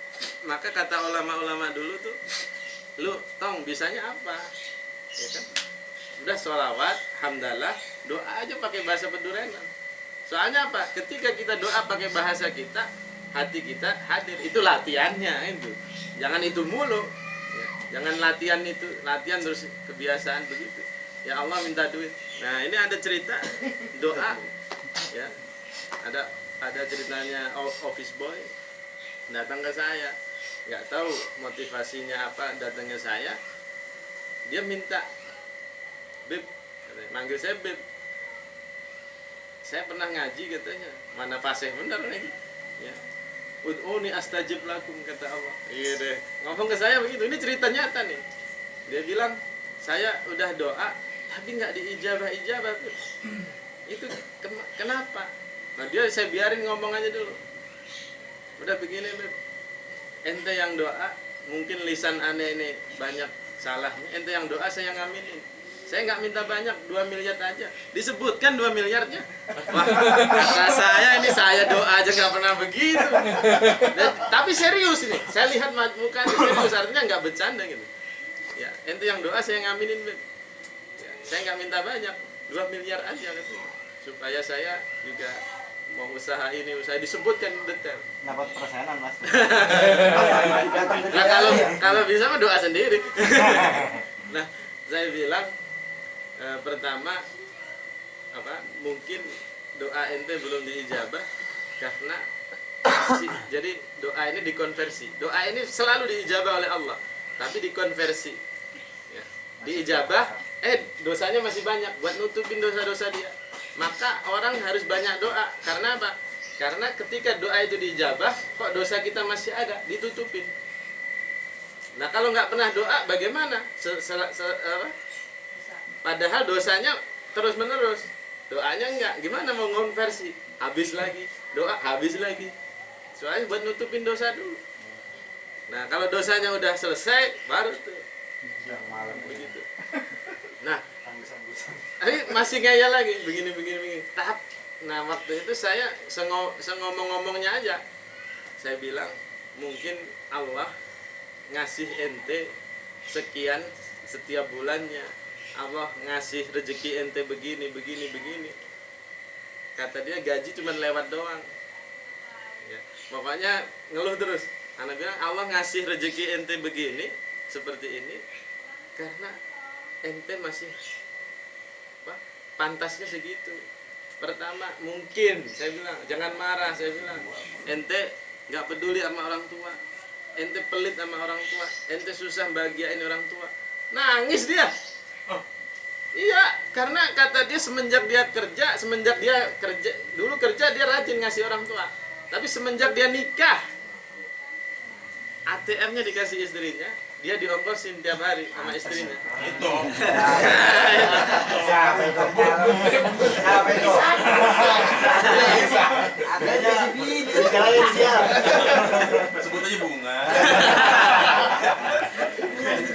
maka kata ulama-ulama dulu tuh, lu tong bisanya apa? Ya kan? Udah sholawat, hamdalah, doa aja pakai bahasa Pedurenan. Soalnya apa? Ketika kita doa pakai bahasa kita, hati kita hadir. Itu latihannya itu. Jangan itu mulu. Ya, jangan latihan itu, latihan terus kebiasaan begitu. Ya Allah minta duit. Nah ini ada cerita doa, ya ada ceritanya office boy datang ke saya, nggak tahu motivasinya apa datang ke saya. Dia minta, Beb, manggil saya Beb. Saya pernah ngaji katanya, mana fasih bener nih. Ya. Ud'uni astajib lakum kata Allah. Iya deh. Ngomong ke saya begitu. Ini cerita nyata nih. Dia bilang, saya udah doa tapi nggak diijabah tuh. Itu kenapa? Nah dia saya biarin ngomong aja dulu. Udah begini Beb, ente yang doa, mungkin lisan aneh ini banyak salahnya, ente yang doa saya yang ngaminin. Saya nggak minta banyak, 2 miliar aja. Disebutkan 2 miliarnya. Wah, kata saya ini saya doa aja nggak pernah begitu. Tapi serius ini, saya lihat mukanya serius, artinya nggak bercanda gitu. Ya, ente yang doa saya yang ngaminin Beb. Ya, saya nggak minta banyak, 2 miliar aja katanya. Supaya saya juga mau usaha ini, usaha disebutkan detail. Dapat persenan Mas. Nah kalau bisa mah doa sendiri. Nah saya bilang pertama mungkin doa ente belum diijabah karena jadi doa ini dikonversi. Doa ini selalu diijabah oleh Allah, tapi dikonversi. Ya. Diijabah, dosanya masih banyak buat nutupin dosa-dosa dia. Maka orang harus banyak doa. Karena apa? Karena ketika doa itu diijabah, kok dosa kita masih ada, ditutupin. Nah kalau nggak pernah doa, bagaimana? Padahal dosanya terus menerus, doanya enggak. Gimana mau ngonversi? Habis lagi, doa habis lagi. Soalnya buat nutupin dosa dulu. Nah kalau dosanya udah selesai, baru tuh begitu. Nah masih ngeyel lagi, begini. Nah waktu itu saya ngomong-ngomongnya aja. Saya bilang mungkin Allah ngasih ente sekian setiap bulannya. Allah ngasih rezeki ente begini. Kata dia gaji cuma lewat doang. Ya, pokoknya ngeluh terus. Anak bilang Allah ngasih rezeki ente begini, seperti ini, karena ente masih pantasnya segitu. Pertama mungkin saya bilang jangan marah, saya bilang ente nggak peduli sama orang tua, ente pelit sama orang tua, ente susah bahagiain orang tua, nangis dia. Iya, karena kata dia semenjak dia kerja dulu kerja dia rajin ngasih orang tua, tapi semenjak dia nikah ATM-nya dikasih istrinya, dia diongkosin tiap hari sama istrinya. Itu. Siapa itu? Ada si bini. Sekalian siap. Sebut aja bunga.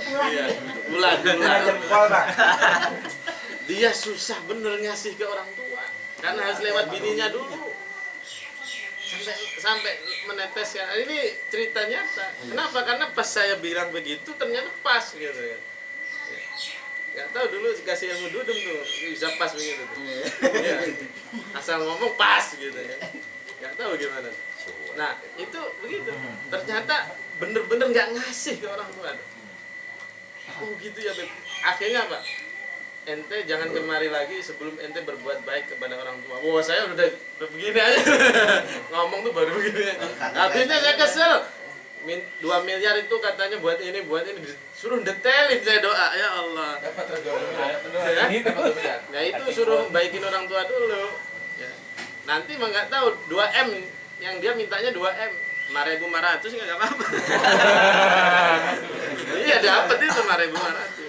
Iya, bulan. Jempol, Bang. Dia susah bener ngasih ke orang tua, karena harus lewat bininya dulu. Sampai menetes ya. Ini cerita nyata. Kenapa? Karena pas saya bilang begitu ternyata pas gitu ya. Gak tahu dulu dikasih ilmu dudung tuh bisa pas begitu tuh. Ya. Asal ngomong pas gitu ya. Gak tahu gimana. Nah itu begitu. Ternyata bener-bener nggak ngasih ke orang tua. Oh gitu ya Beb. Akhirnya apa? Ente jangan kemari lagi sebelum ente berbuat baik kepada orang tua. Wah saya udah begini aja. Ngomong tuh baru begini. Habisnya saya kesel. 2 miliar itu katanya buat ini. Suruh detailin saya doa. Ya Allah. Dapat 2 miliar. Ini dapat 2 miliar. Nah itu suruh baikin orang tua dulu. Ya. Nanti mah nggak tahu 2M yang dia mintanya 2M. 5.500 nggak apa-apa. Iya dapat itu 5.500.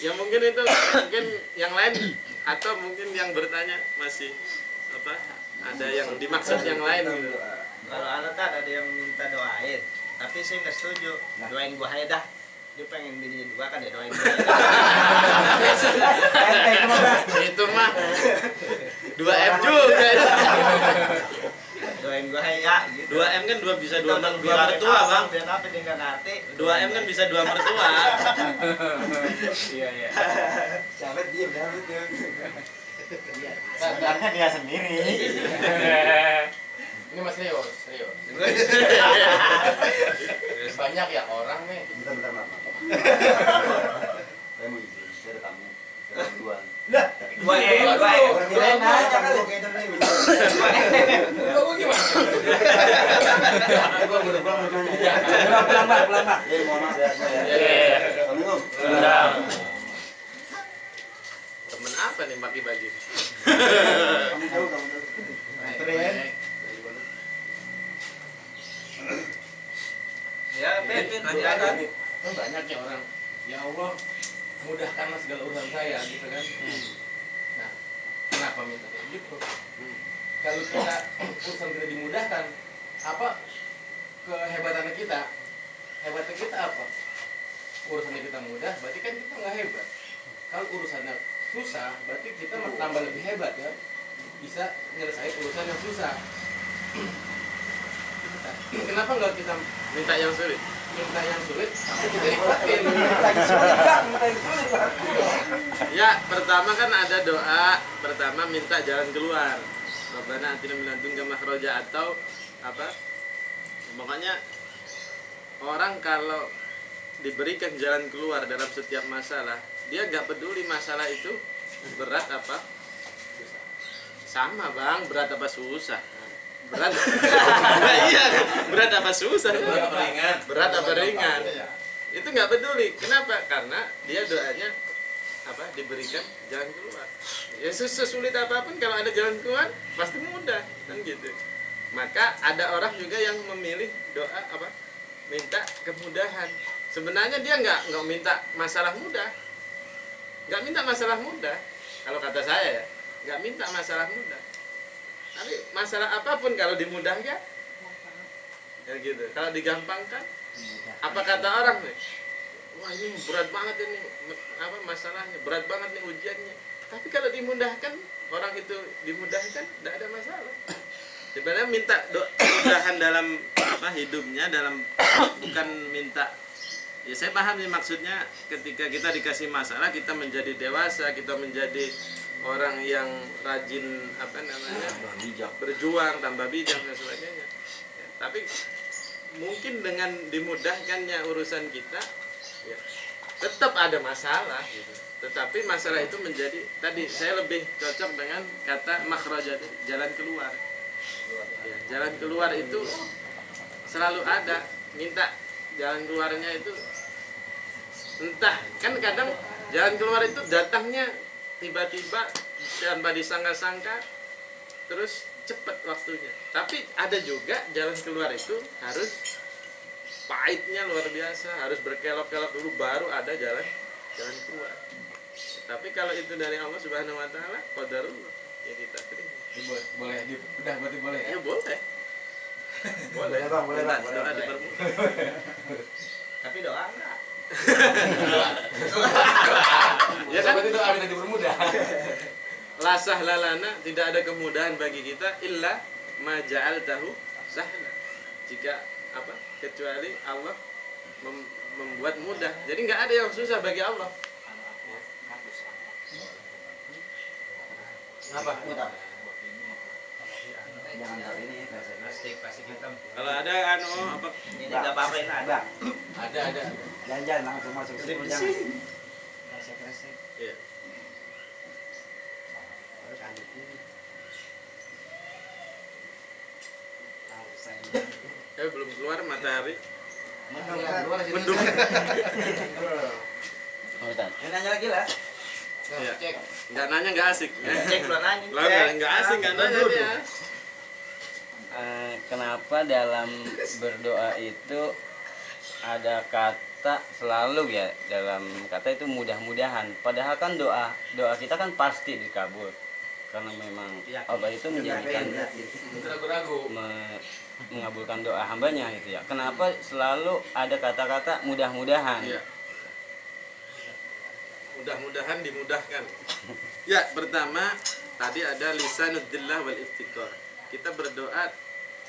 Ya mungkin itu yang lain atau mungkin yang bertanya masih ada yang dimaksud yang lain gitu. Kalau anak kan ada yang minta doain, tapi saya nggak setuju. Doain gua aja dah. Dia pengen bininya 2 kan ya doain gua aja. Itu mah 2M juga. Doain gua aja gitu. 2M kan bisa 2 mertua, Bang. Biar apa dia nggak ngerti. 2M kan bisa 2 mertua. Iya. Siapa dia benar itu. Sebenarnya dia sendiri. Ini Mas serius. Banyak ya orang nih. Bentar, Mas. Saya mau izin, saya ada tamu. Saya duluan. 2M. Kirain aja kali. Gua gimana? Gua udah pulang mau nanya. Pulang, Pak. Ya, mohon maaf ya. Iya. Assalamualaikum. Udah. Temen apa nih bagi-bagi? Kamu jauh. Keren. Ya, Ben, Banyak ya orang. Ya Allah, mudahkanlah segala urusan saya gitu kan. Nah, kenapa minta kayak gitu? Kalau kita urusan kita dimudahkan, apa kehebatannya kita? Hebatnya kita apa? Urusannya kita mudah, berarti kan kita nggak hebat. Kalau urusannya susah, berarti kita tambah lebih hebat ya. Bisa nyelesain urusan yang susah. Kenapa nggak kita Minta yang sulit. minta yang sulit, tapi kita ikutin? Lagi sulit kan, minta yang sulit lah. Ya, pertama kan ada doa, pertama minta jalan keluar. Rabbana atina min ladunka makhraja atau apa? Pokoknya orang kalau diberikan jalan keluar dalam setiap masalah, dia nggak peduli masalah itu berat apa sama bang, berat apa susah, berat nah, iya berat apa susah, berat apa ringan, itu nggak peduli. Kenapa? Karena dia doanya apa, diberikan jalan keluar. Ya sesulit apapun kalau ada jalan keluar pasti mudah kan gitu. Maka ada orang juga yang memilih doa apa, minta kemudahan. Sebenarnya dia nggak minta masalah mudah, nggak minta masalah mudah. Kalau kata saya ya, nggak minta masalah mudah. Tapi masalah apapun kalau dimudahkan, ya gitu. Kalau digampangkan, apa kata orang nih? Wah ini berat banget ini, apa masalahnya? Berat banget nih ujiannya. Tapi kalau dimudahkan, orang itu dimudahkan, tidak ada masalah. Sebenarnya minta kemudahan dalam apa hidupnya, dalam bukan minta. Ya saya paham nih maksudnya, ketika kita dikasih masalah, kita menjadi dewasa, kita menjadi orang yang rajin apa namanya, berjuang, tambah bijak dan sebagainya. Ya, tapi mungkin dengan dimudahkannya urusan kita, ya, tetap ada masalah. Gitu. Tetapi masalah itu menjadi, tadi saya lebih cocok dengan kata makhrajat, jalan keluar. Ya, jalan keluar itu selalu ada. Minta jalan keluarnya itu entah, kan kadang jalan keluar itu datangnya tiba-tiba tanpa disangka-sangka, terus cepat waktunya. Tapi ada juga jalan keluar itu harus pahitnya luar biasa, harus berkelok-kelok dulu baru ada jalan keluar. Tapi kalau itu dari Allah Subhanahu wa taala, qadarullah, ya kita terima. Boleh udah berarti boleh ya? Ya boleh. Boleh. Boleh, Bang. Doa dipermudah. Tapi doa enggak. Ya kan? Berarti doa minta dipermudah. La sahla lana, tidak ada kemudahan bagi kita illa ma ja'altahu sahla. Jika apa? Kecuali Allah membuat mudah. Jadi nggak ada yang susah bagi Allah. Apa? Jangan kali ini Plastik hitam. Kalau ada apa? Ini enggak apa-apa ini ada. Ada. Jangan langsung masuk Jadi situ, bersih. jangan. Kresek-kresek. Iya. Harus lanjut ini. Tahu saya. Belum keluar matahari. Mendung. Ini nanya lagi lah. Iya. Cek. Nggak nanya nggak asik. Cek belum nanya. Lah nggak asik nggak nanya dia. Kenapa dalam berdoa itu ada kata selalu ya, dalam kata itu mudah-mudahan, padahal kan doa kita kan pasti dikabul karena memang Allah itu menjadikan Ragu-ragu. mengabulkan doa hambanya gitu ya. Kenapa selalu ada kata-kata mudah-mudahan? Iya. Mudah-mudahan dimudahkan. Ya, pertama tadi ada lisanuddillah wal iftikar. Kita berdoa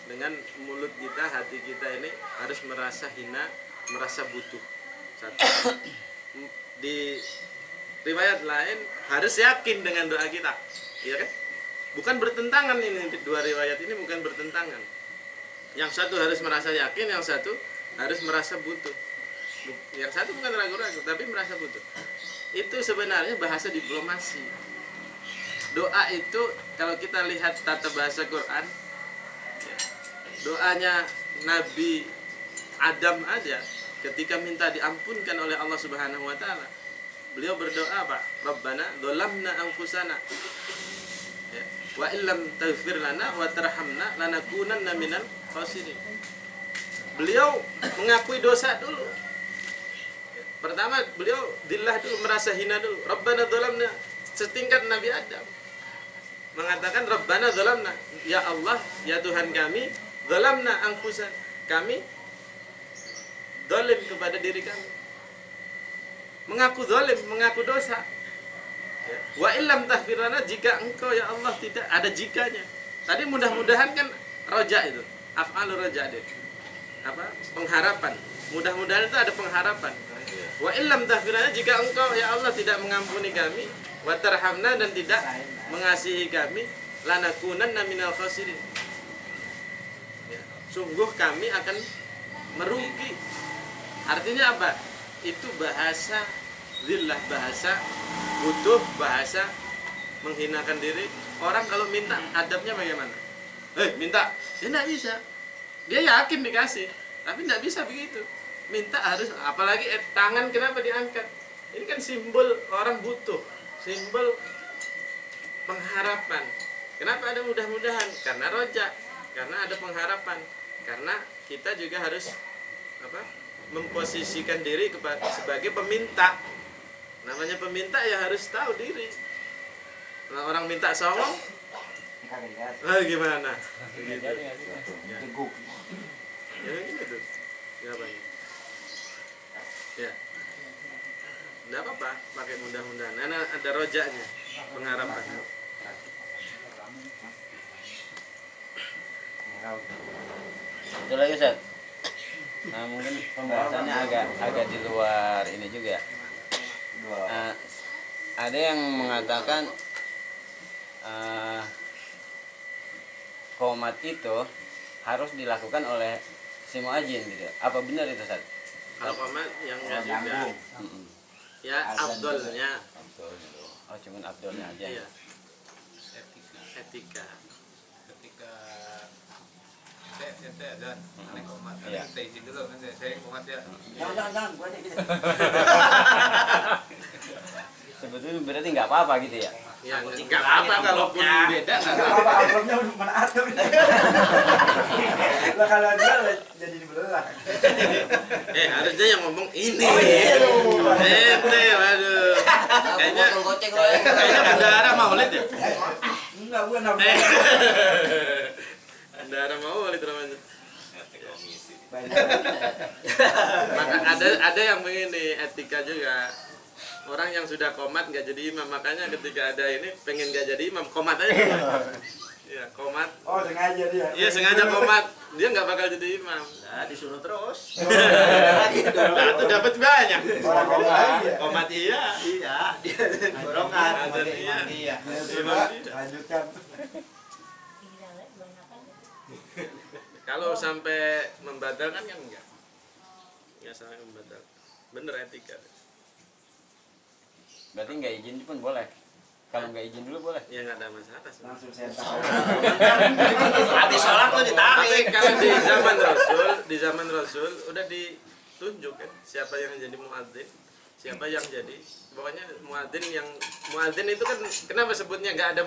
dengan mulut kita, hati kita ini harus merasa hina, merasa butuh. Satu. Di riwayat lain harus yakin dengan doa kita. Iya kan? Bukan bertentangan ini, dua riwayat ini bukan bertentangan. Yang satu harus merasa yakin, yang satu harus merasa butuh. Yang satu bukan ragu-ragu, tapi merasa butuh. Itu sebenarnya bahasa diplomasi. Doa itu kalau kita lihat tata bahasa Quran, doanya Nabi Adam aja ketika minta diampunkan oleh Allah Subhanahu wa taala, beliau berdoa apa? Rabbana dzalamna anfusana. Ya. Wa illam taghfir lana wa tarhamna lanakunanna minal khasirin. Beliau mengakui dosa dulu. Pertama beliau dillah dulu, merasa hina dulu. Rabbana dzalamna, setingkat Nabi Adam. Mengatakan Rabbana dzalamna, ya Allah, ya Tuhan kami, dzalamna anfusan, kami zalim kepada diri kami. Mengaku zalim, mengaku dosa. Ya. Wa illam tahfirana, jika engkau ya Allah tidak ada jikanya. Tadi mudah-mudahan kan roja itu, af'alur roja deh. Apa? Pengharapan. Mudah-mudahan itu ada pengharapan. Wa illam tahfirana, jika engkau ya Allah tidak mengampuni kami, wa tarhamna, dan tidak mengasihi kami, lanakunanna minal khasirin. Ya. Sungguh kami akan merugi. Artinya apa? Itu bahasa zillah, bahasa butuh, bahasa menghinakan diri. Orang kalau minta adabnya bagaimana? Minta, dia tidak bisa. Dia yakin dikasih, tapi tidak bisa begitu. Minta harus, apalagi tangan kenapa diangkat? Ini kan simbol orang butuh, simbol pengharapan. Kenapa ada mudah-mudahan? Karena roja, karena ada pengharapan. Karena kita juga harus memposisikan diri sebagai peminta. Namanya peminta ya harus tahu diri. Nah, orang minta songong, gimana? Begitu. Ya. Ya gitu. Ya apa ini? Ya. Enggak apa-apa, pakai mudah-mudahan. Karena ada rojanya, pengharapan. Itu lagi Ustaz. Nah, mungkin pembahasannya agak di luar ini juga. Ada yang mengatakan qomat itu harus dilakukan oleh si muadzin gitu. Apa benar itu Ustaz? Kalau qomat yang enggak juga. Ya afdolnya. Oh, cuman afdolnya aja. Iya. Etika. Ketika saya ada aneh komat, Iya. saya izin dulu kan saya komat ya. Jangan, gua aja gitu. Sebetulnya berarti nggak apa-apa gitu ya. Ya enggak apa-apa kalaupun beda enggak apa-apa. Apa amplopnya udah mana ada. Lah kalau dia jadi dibelah. Harusnya yang ngomong ini. Oh, iya. Ente, waduh. Kayaknya Goceng kayaknya bendahara maulid ya. Enggak, bukan apa. Bendahara maulid namanya. Banyak. Maka ada yang begini, etika juga. Orang yang sudah komat nggak jadi imam, makanya ketika ada ini pengen nggak jadi imam, komat aja. Iya, komat. Oh, sengaja dia. Iya, sengaja komat. Dia nggak bakal jadi imam. Nah, disuruh terus. Nah, itu dapat banyak. Orang ngomong lagi ya. Komat iya. Iya, dia dorongan. Ada iya. Iya. Imam tidak. Lanjutkan. Kalau sampai membatalkan kan enggak. Ya sampai membatal. Bener etika. Berarti nggak izin pun boleh. Kalau nggak izin dulu boleh. Ya nggak ada masalah. Langsung saya tahu. Habis sholat tuh Tapi ditarik. kalau di zaman Rasul udah ditunjuk kan siapa yang jadi muadzin, siapa yang jadi. Pokoknya muadzin itu kan kenapa sebutnya nggak ada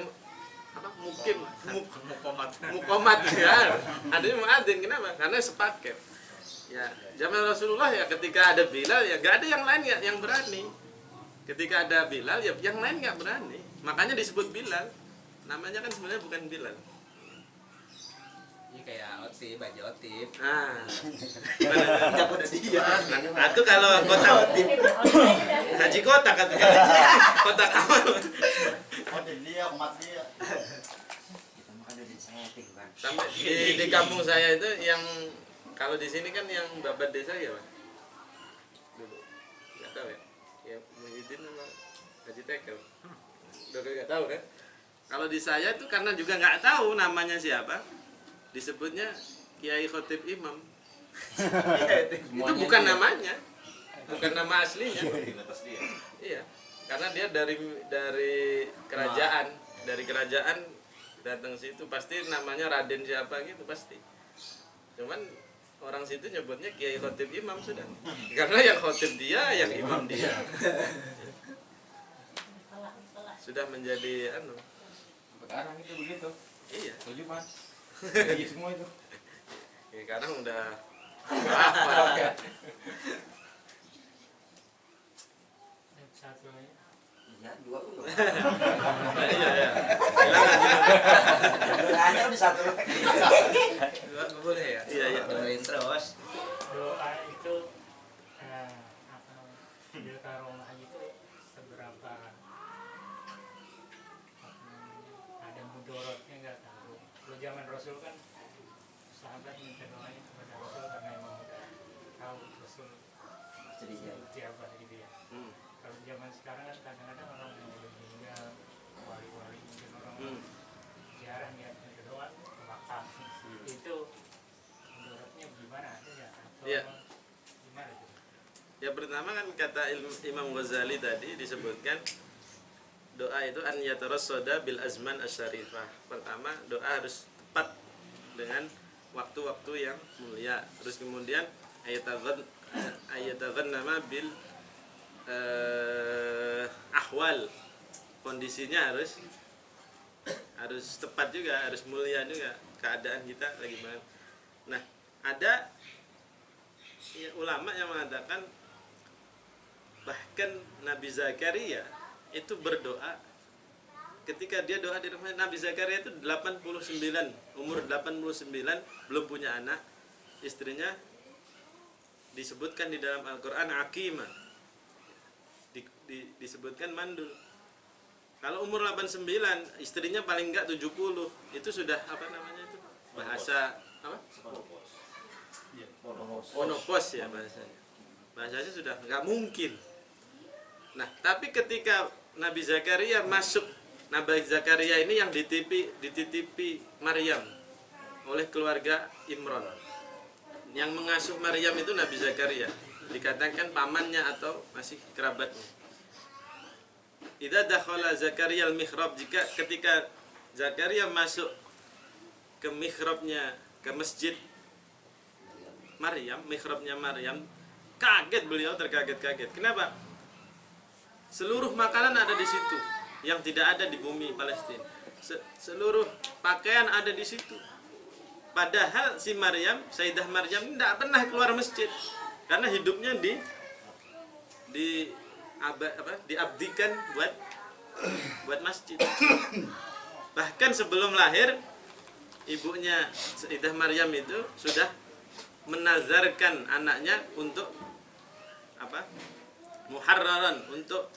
mukomat ya. Adanya muadzin, kenapa? Karena sepaket. Ya, zaman Rasulullah ya ketika ada Bilal ya nggak ada yang lain yang berani. Ketika ada Bilal ya yang lain nggak berani. Makanya disebut Bilal. Namanya kan sebenarnya bukan Bilal. Ini kayak otip, baju otip. Nah, Enggak udah dia. itu kalau kotak haji kotak katanya. Kotak awal. Oh, dia, umat dia. Kita makan dari setting kan. Sampai di kampung saya itu yang kalau di sini kan yang babat desa ya, Pak. Dulu. Enggak tahu ya. Ya Muhyiddin sama Haji Tekel. Udah enggak tahu kan? Kalau di saya itu karena juga nggak tahu namanya siapa, disebutnya Kiai Khotib Imam. Itu bukan namanya, bukan nama aslinya. Iya, karena dia dari kerajaan datang situ pasti namanya Raden siapa gitu pasti. Cuman orang situ nyebutnya Kiai Khotib Imam sudah, karena yang khotib dia, yang imam dia. Sudah menjadi Sekarang itu begitu. iya. Setuju Mas. Iya semua itu. Ya, sekarang udah apa? doanya? Iya, dua dulu. Iya ya. Hanya udah satu lagi. Dua nggak boleh ya? Iya iya. Doain terus. Doa itu apa bil karomah itu seberapa ada mudorotnya nggak tahu. Kalau zaman Rasul kan sahabat minta doanya kepada Rasul karena emang udah tahu Rasul seperti apa gitu ya. Kalau zaman sekarang kan kadang-kadang orang yang udah meninggal, wali-wali mungkin orang jarang ya minta doa ke makam. Itu mudorotnya gimana ada ya? Atau Iya. gimana gitu? Ya pertama kan kata Imam Ghazali tadi disebutkan doa itu an yatarassoda bil azman asyarifah. Pertama doa harus tepat dengan waktu-waktu yang mulia. Terus kemudian ayatadzannama bil ahwal, kondisinya harus tepat juga, harus mulia juga keadaan kita lagi mana. Nah, ada ya, ulama yang mengatakan bahkan Nabi Zakaria itu berdoa ketika dia doa di rumah. Nabi Zakaria itu 89, umur 89, belum punya anak. Istrinya disebutkan di dalam Al-Quran Aqimah, disebutkan mandul. Kalau umur 89, istrinya paling enggak 70, itu sudah apa namanya itu? Bahasa apa? Monopos ya bahasanya. Bahasanya sudah enggak mungkin. Nah, tapi ketika Nabi Zakaria masuk, Nabi Zakaria ini yang dititipi Maryam oleh keluarga Imran. Yang mengasuh Maryam itu Nabi Zakaria, dikatakan pamannya atau masih kerabatnya. Idza dakhala Zakaria al-mihrab, jika ketika Zakaria masuk ke mihrabnya, ke masjid Maryam, mihrabnya Maryam, kaget beliau, terkaget-kaget. Kenapa? Seluruh makanan ada di situ yang tidak ada di bumi Palestina. Seluruh pakaian ada di situ. Padahal si Maryam, Sayyidah Maryam tidak pernah keluar masjid karena hidupnya diabdikan buat masjid. Bahkan sebelum lahir, ibunya Sayyidah Maryam itu sudah menazarkan anaknya untuk apa? Muharraran, untuk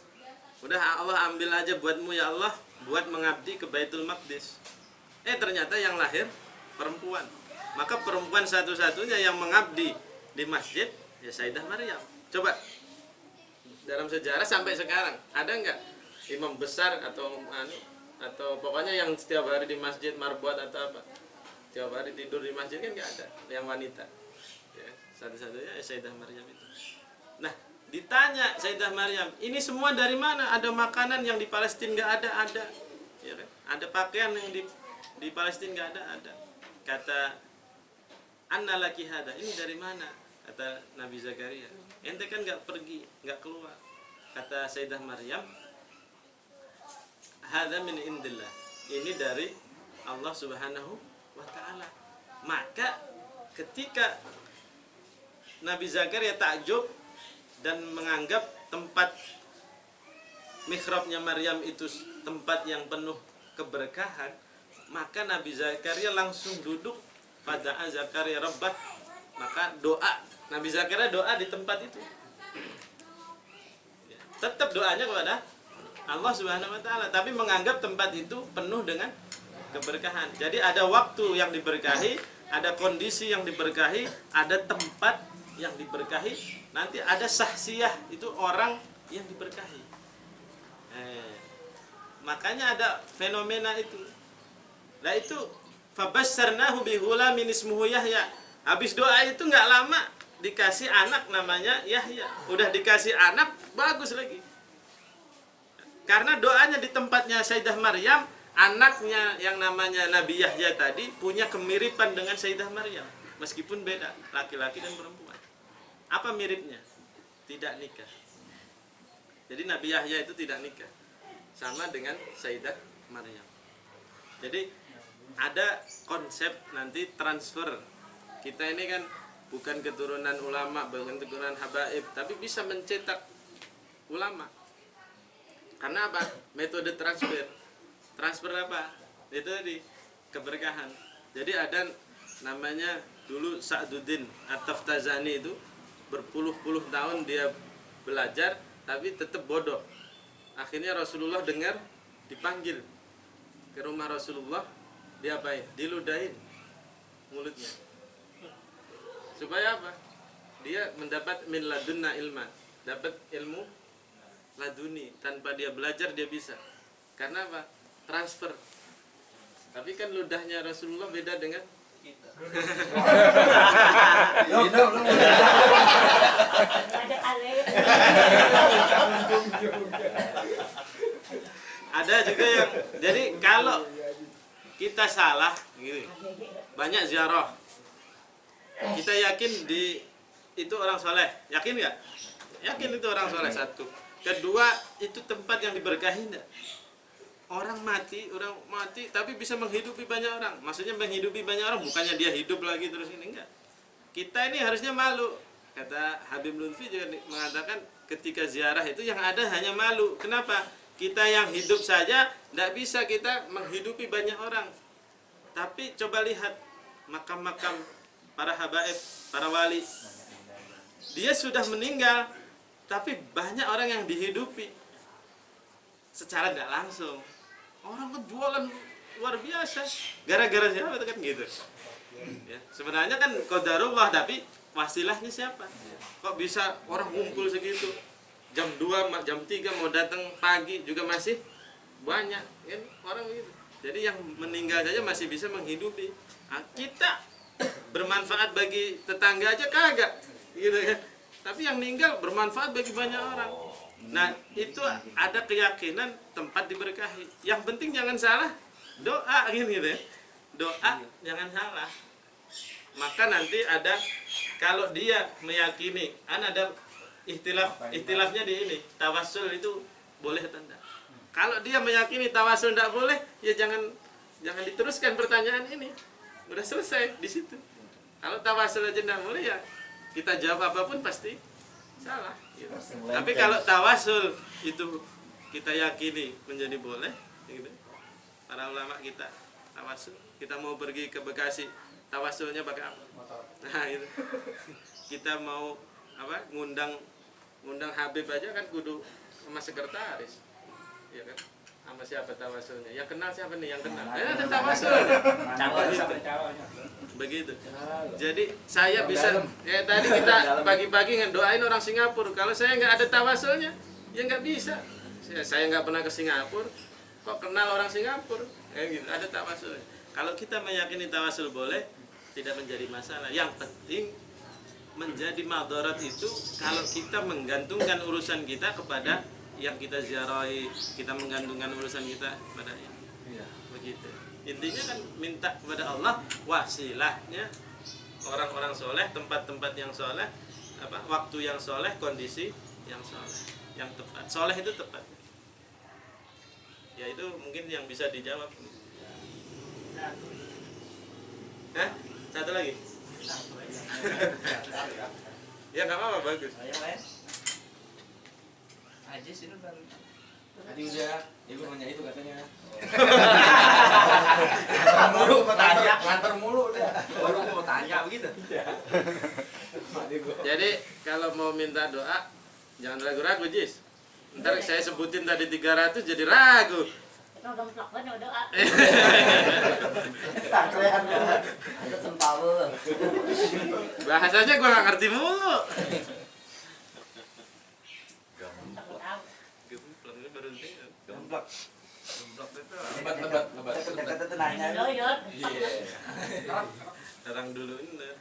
udah Allah ambil aja buatmu ya Allah, buat mengabdi ke Baitul Maqdis. Ternyata yang lahir perempuan. Maka perempuan satu-satunya yang mengabdi di masjid ya Sayyidah Maryam. Coba dalam sejarah sampai sekarang ada nggak imam besar atau pokoknya yang setiap hari di masjid marbuat atau apa, setiap hari tidur di masjid, kan nggak ada yang wanita ya, satu-satunya ya Sayyidah Maryam itu. Nah, ditanya Sayyidah Maryam, ini semua dari mana? Ada makanan yang di Palestina nggak ada ya kan? Ada pakaian yang di Palestina nggak ada. Kata anna laki hada, ini dari mana? Kata Nabi Zakaria, ente kan nggak pergi, nggak keluar. Kata Sayyidah Maryam, hada min indillah, ini dari Allah Subhanahu wa ta'ala. Maka ketika Nabi Zakaria takjub dan menganggap tempat mihrabnya Maryam itu tempat yang penuh keberkahan, maka Nabi Zakaria langsung duduk pada Zakaria Rabbah, maka doa Nabi Zakaria doa di tempat itu. Tetap doanya kepada Allah Subhanahu wa taala, tapi menganggap tempat itu penuh dengan keberkahan. Jadi ada waktu yang diberkahi, ada kondisi yang diberkahi, ada tempat yang diberkahi, nanti ada sahsiyah, itu orang yang diberkahi. Makanya ada fenomena itu. Nah itu fabasyarnahu bihulamin ismuhu Yahya. Habis doa itu nggak lama dikasih anak namanya Yahya. Udah dikasih anak, bagus lagi. Karena doanya di tempatnya Sayyidah Maryam, anaknya yang namanya Nabi Yahya tadi punya kemiripan dengan Sayyidah Maryam, meskipun beda laki-laki dan perempuan. Apa miripnya? Tidak nikah. Jadi Nabi Yahya itu tidak nikah, sama dengan Sayyidah Maryam. Jadi ada konsep nanti transfer. Kita ini kan bukan keturunan ulama, bukan keturunan habaib, tapi bisa mencetak ulama. Karena apa? Metode transfer. Transfer apa? Itu tadi keberkahan. Jadi ada namanya dulu Sa'duddin At-Taftazani itu berpuluh-puluh tahun dia belajar tapi tetap bodoh. Akhirnya Rasulullah dengar, dipanggil ke rumah Rasulullah, diapain? Diludahin mulutnya. Supaya apa? Dia mendapat min ladunna ilma, dapat ilmu laduni, tanpa dia belajar dia bisa. Karena apa? Transfer. Tapi kan ludahnya Rasulullah beda dengan kita. Ada juga yang, jadi kalau kita salah gitu, banyak ziarah, kita yakin itu orang soleh, yakin nggak? Yakin itu orang soleh, satu. Kedua, itu tempat yang diberkahi enggak? Orang mati tapi bisa menghidupi banyak orang. Maksudnya menghidupi banyak orang bukannya dia hidup lagi terus ini, enggak. Kita ini harusnya malu. Kata Habib Lutfi juga mengatakan ketika ziarah itu yang ada hanya malu. Kenapa? Kita yang hidup saja tidak bisa kita menghidupi banyak orang. Tapi coba lihat makam-makam para habaib, para wali. Dia sudah meninggal, tapi banyak orang yang dihidupi secara tidak langsung. Orang kan jualan luar biasa. Gara-gara siapa itu kan gitu. Ya, sebenarnya kan qadarullah, tapi wasilahnya siapa? Kok bisa orang ngumpul segitu? Jam 2, jam 3 mau datang pagi juga masih banyak kan orang begitu. Jadi yang meninggal saja masih bisa menghidupi. Nah, kita bermanfaat bagi tetangga aja kagak gitu kan. Tapi yang meninggal bermanfaat bagi banyak orang. Nah, itu ada keyakinan tempat diberkahi. Yang penting jangan salah doa gitu ya. Doa jangan salah. Maka nanti ada, kalau dia meyakini, kan ada ikhtilafnya di ini, tawassul itu boleh atau tidak. Kalau dia meyakini tawassul tidak boleh, ya jangan diteruskan pertanyaan ini. Udah selesai di situ. Kalau tawassul aja tidak boleh, ya kita jawab apapun pasti salah. Gitu. Tapi kalau tawassul itu kita yakini menjadi boleh, gitu. Para ulama kita tawassul, kita mau pergi ke Bekasi, tawassulnya pakai apa? Nah itu. Kita mau apa? Ngundang Habib aja kan kudu sama sekretaris. Ya kan? Sama siapa tawassulnya? Yang kenal siapa nih? Yang kenal. Ada tawassul. Begitu. Jadi saya bisa tadi kita pagi-pagi ngedoain orang Singapura. Kalau saya nggak ada tawassulnya, ya nggak bisa. Saya nggak pernah ke Singapura, kok kenal orang Singapura? Gitu. Ada tawassulnya. Kalau kita meyakini tawassul boleh, tidak menjadi masalah. Yang penting menjadi madarat itu kalau kita menggantungkan urusan kita kepada yang kita ziarahi, kita menggantungkan urusan kita kepadanya. Iya, begitu. Intinya kan minta kepada Allah wasilahnya orang-orang soleh, tempat-tempat yang soleh, waktu yang soleh, kondisi yang soleh, yang tepat. Soleh itu tepat. Ya itu mungkin yang bisa dijawab. Hah? Satu lagi. Ya nggak apa-apa, bagus. Aja sih kan. Tadi udah, ibu nanya itu katanya. Nganter mulu udah. Baru mau tanya begitu. Jadi kalau mau minta doa jangan ragu-ragu, Jis. Ntar saya sebutin tadi 300 jadi ragu. Bahasanya gua nggak ngerti mulu. Lebat. Terang dulu ini.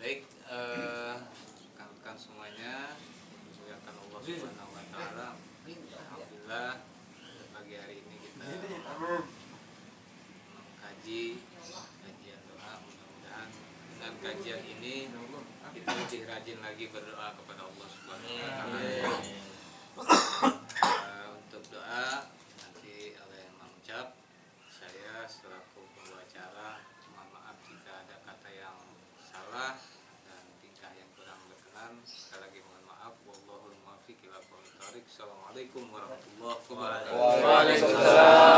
Baik, rekan semuanya, muliakan Allah Subhanahu wa taala. Alhamdulillah pagi hari ini kita kajian doa, mudah-mudahan dengan kajian ini lebih rajin lagi berdoa kepada Allah Subhanahu wa taala. Untuk doa nanti oleh Imam Ucap, saya selaku pembawa acara mohon maaf jika ada kata yang salah dan tingkah yang kurang berkenan. Sekali lagi mohon maaf. Wallahul muwaffiq ila aqwamit thoriq. Assalamualaikum warahmatullahi wabarakatuh. Waalaikumsalam.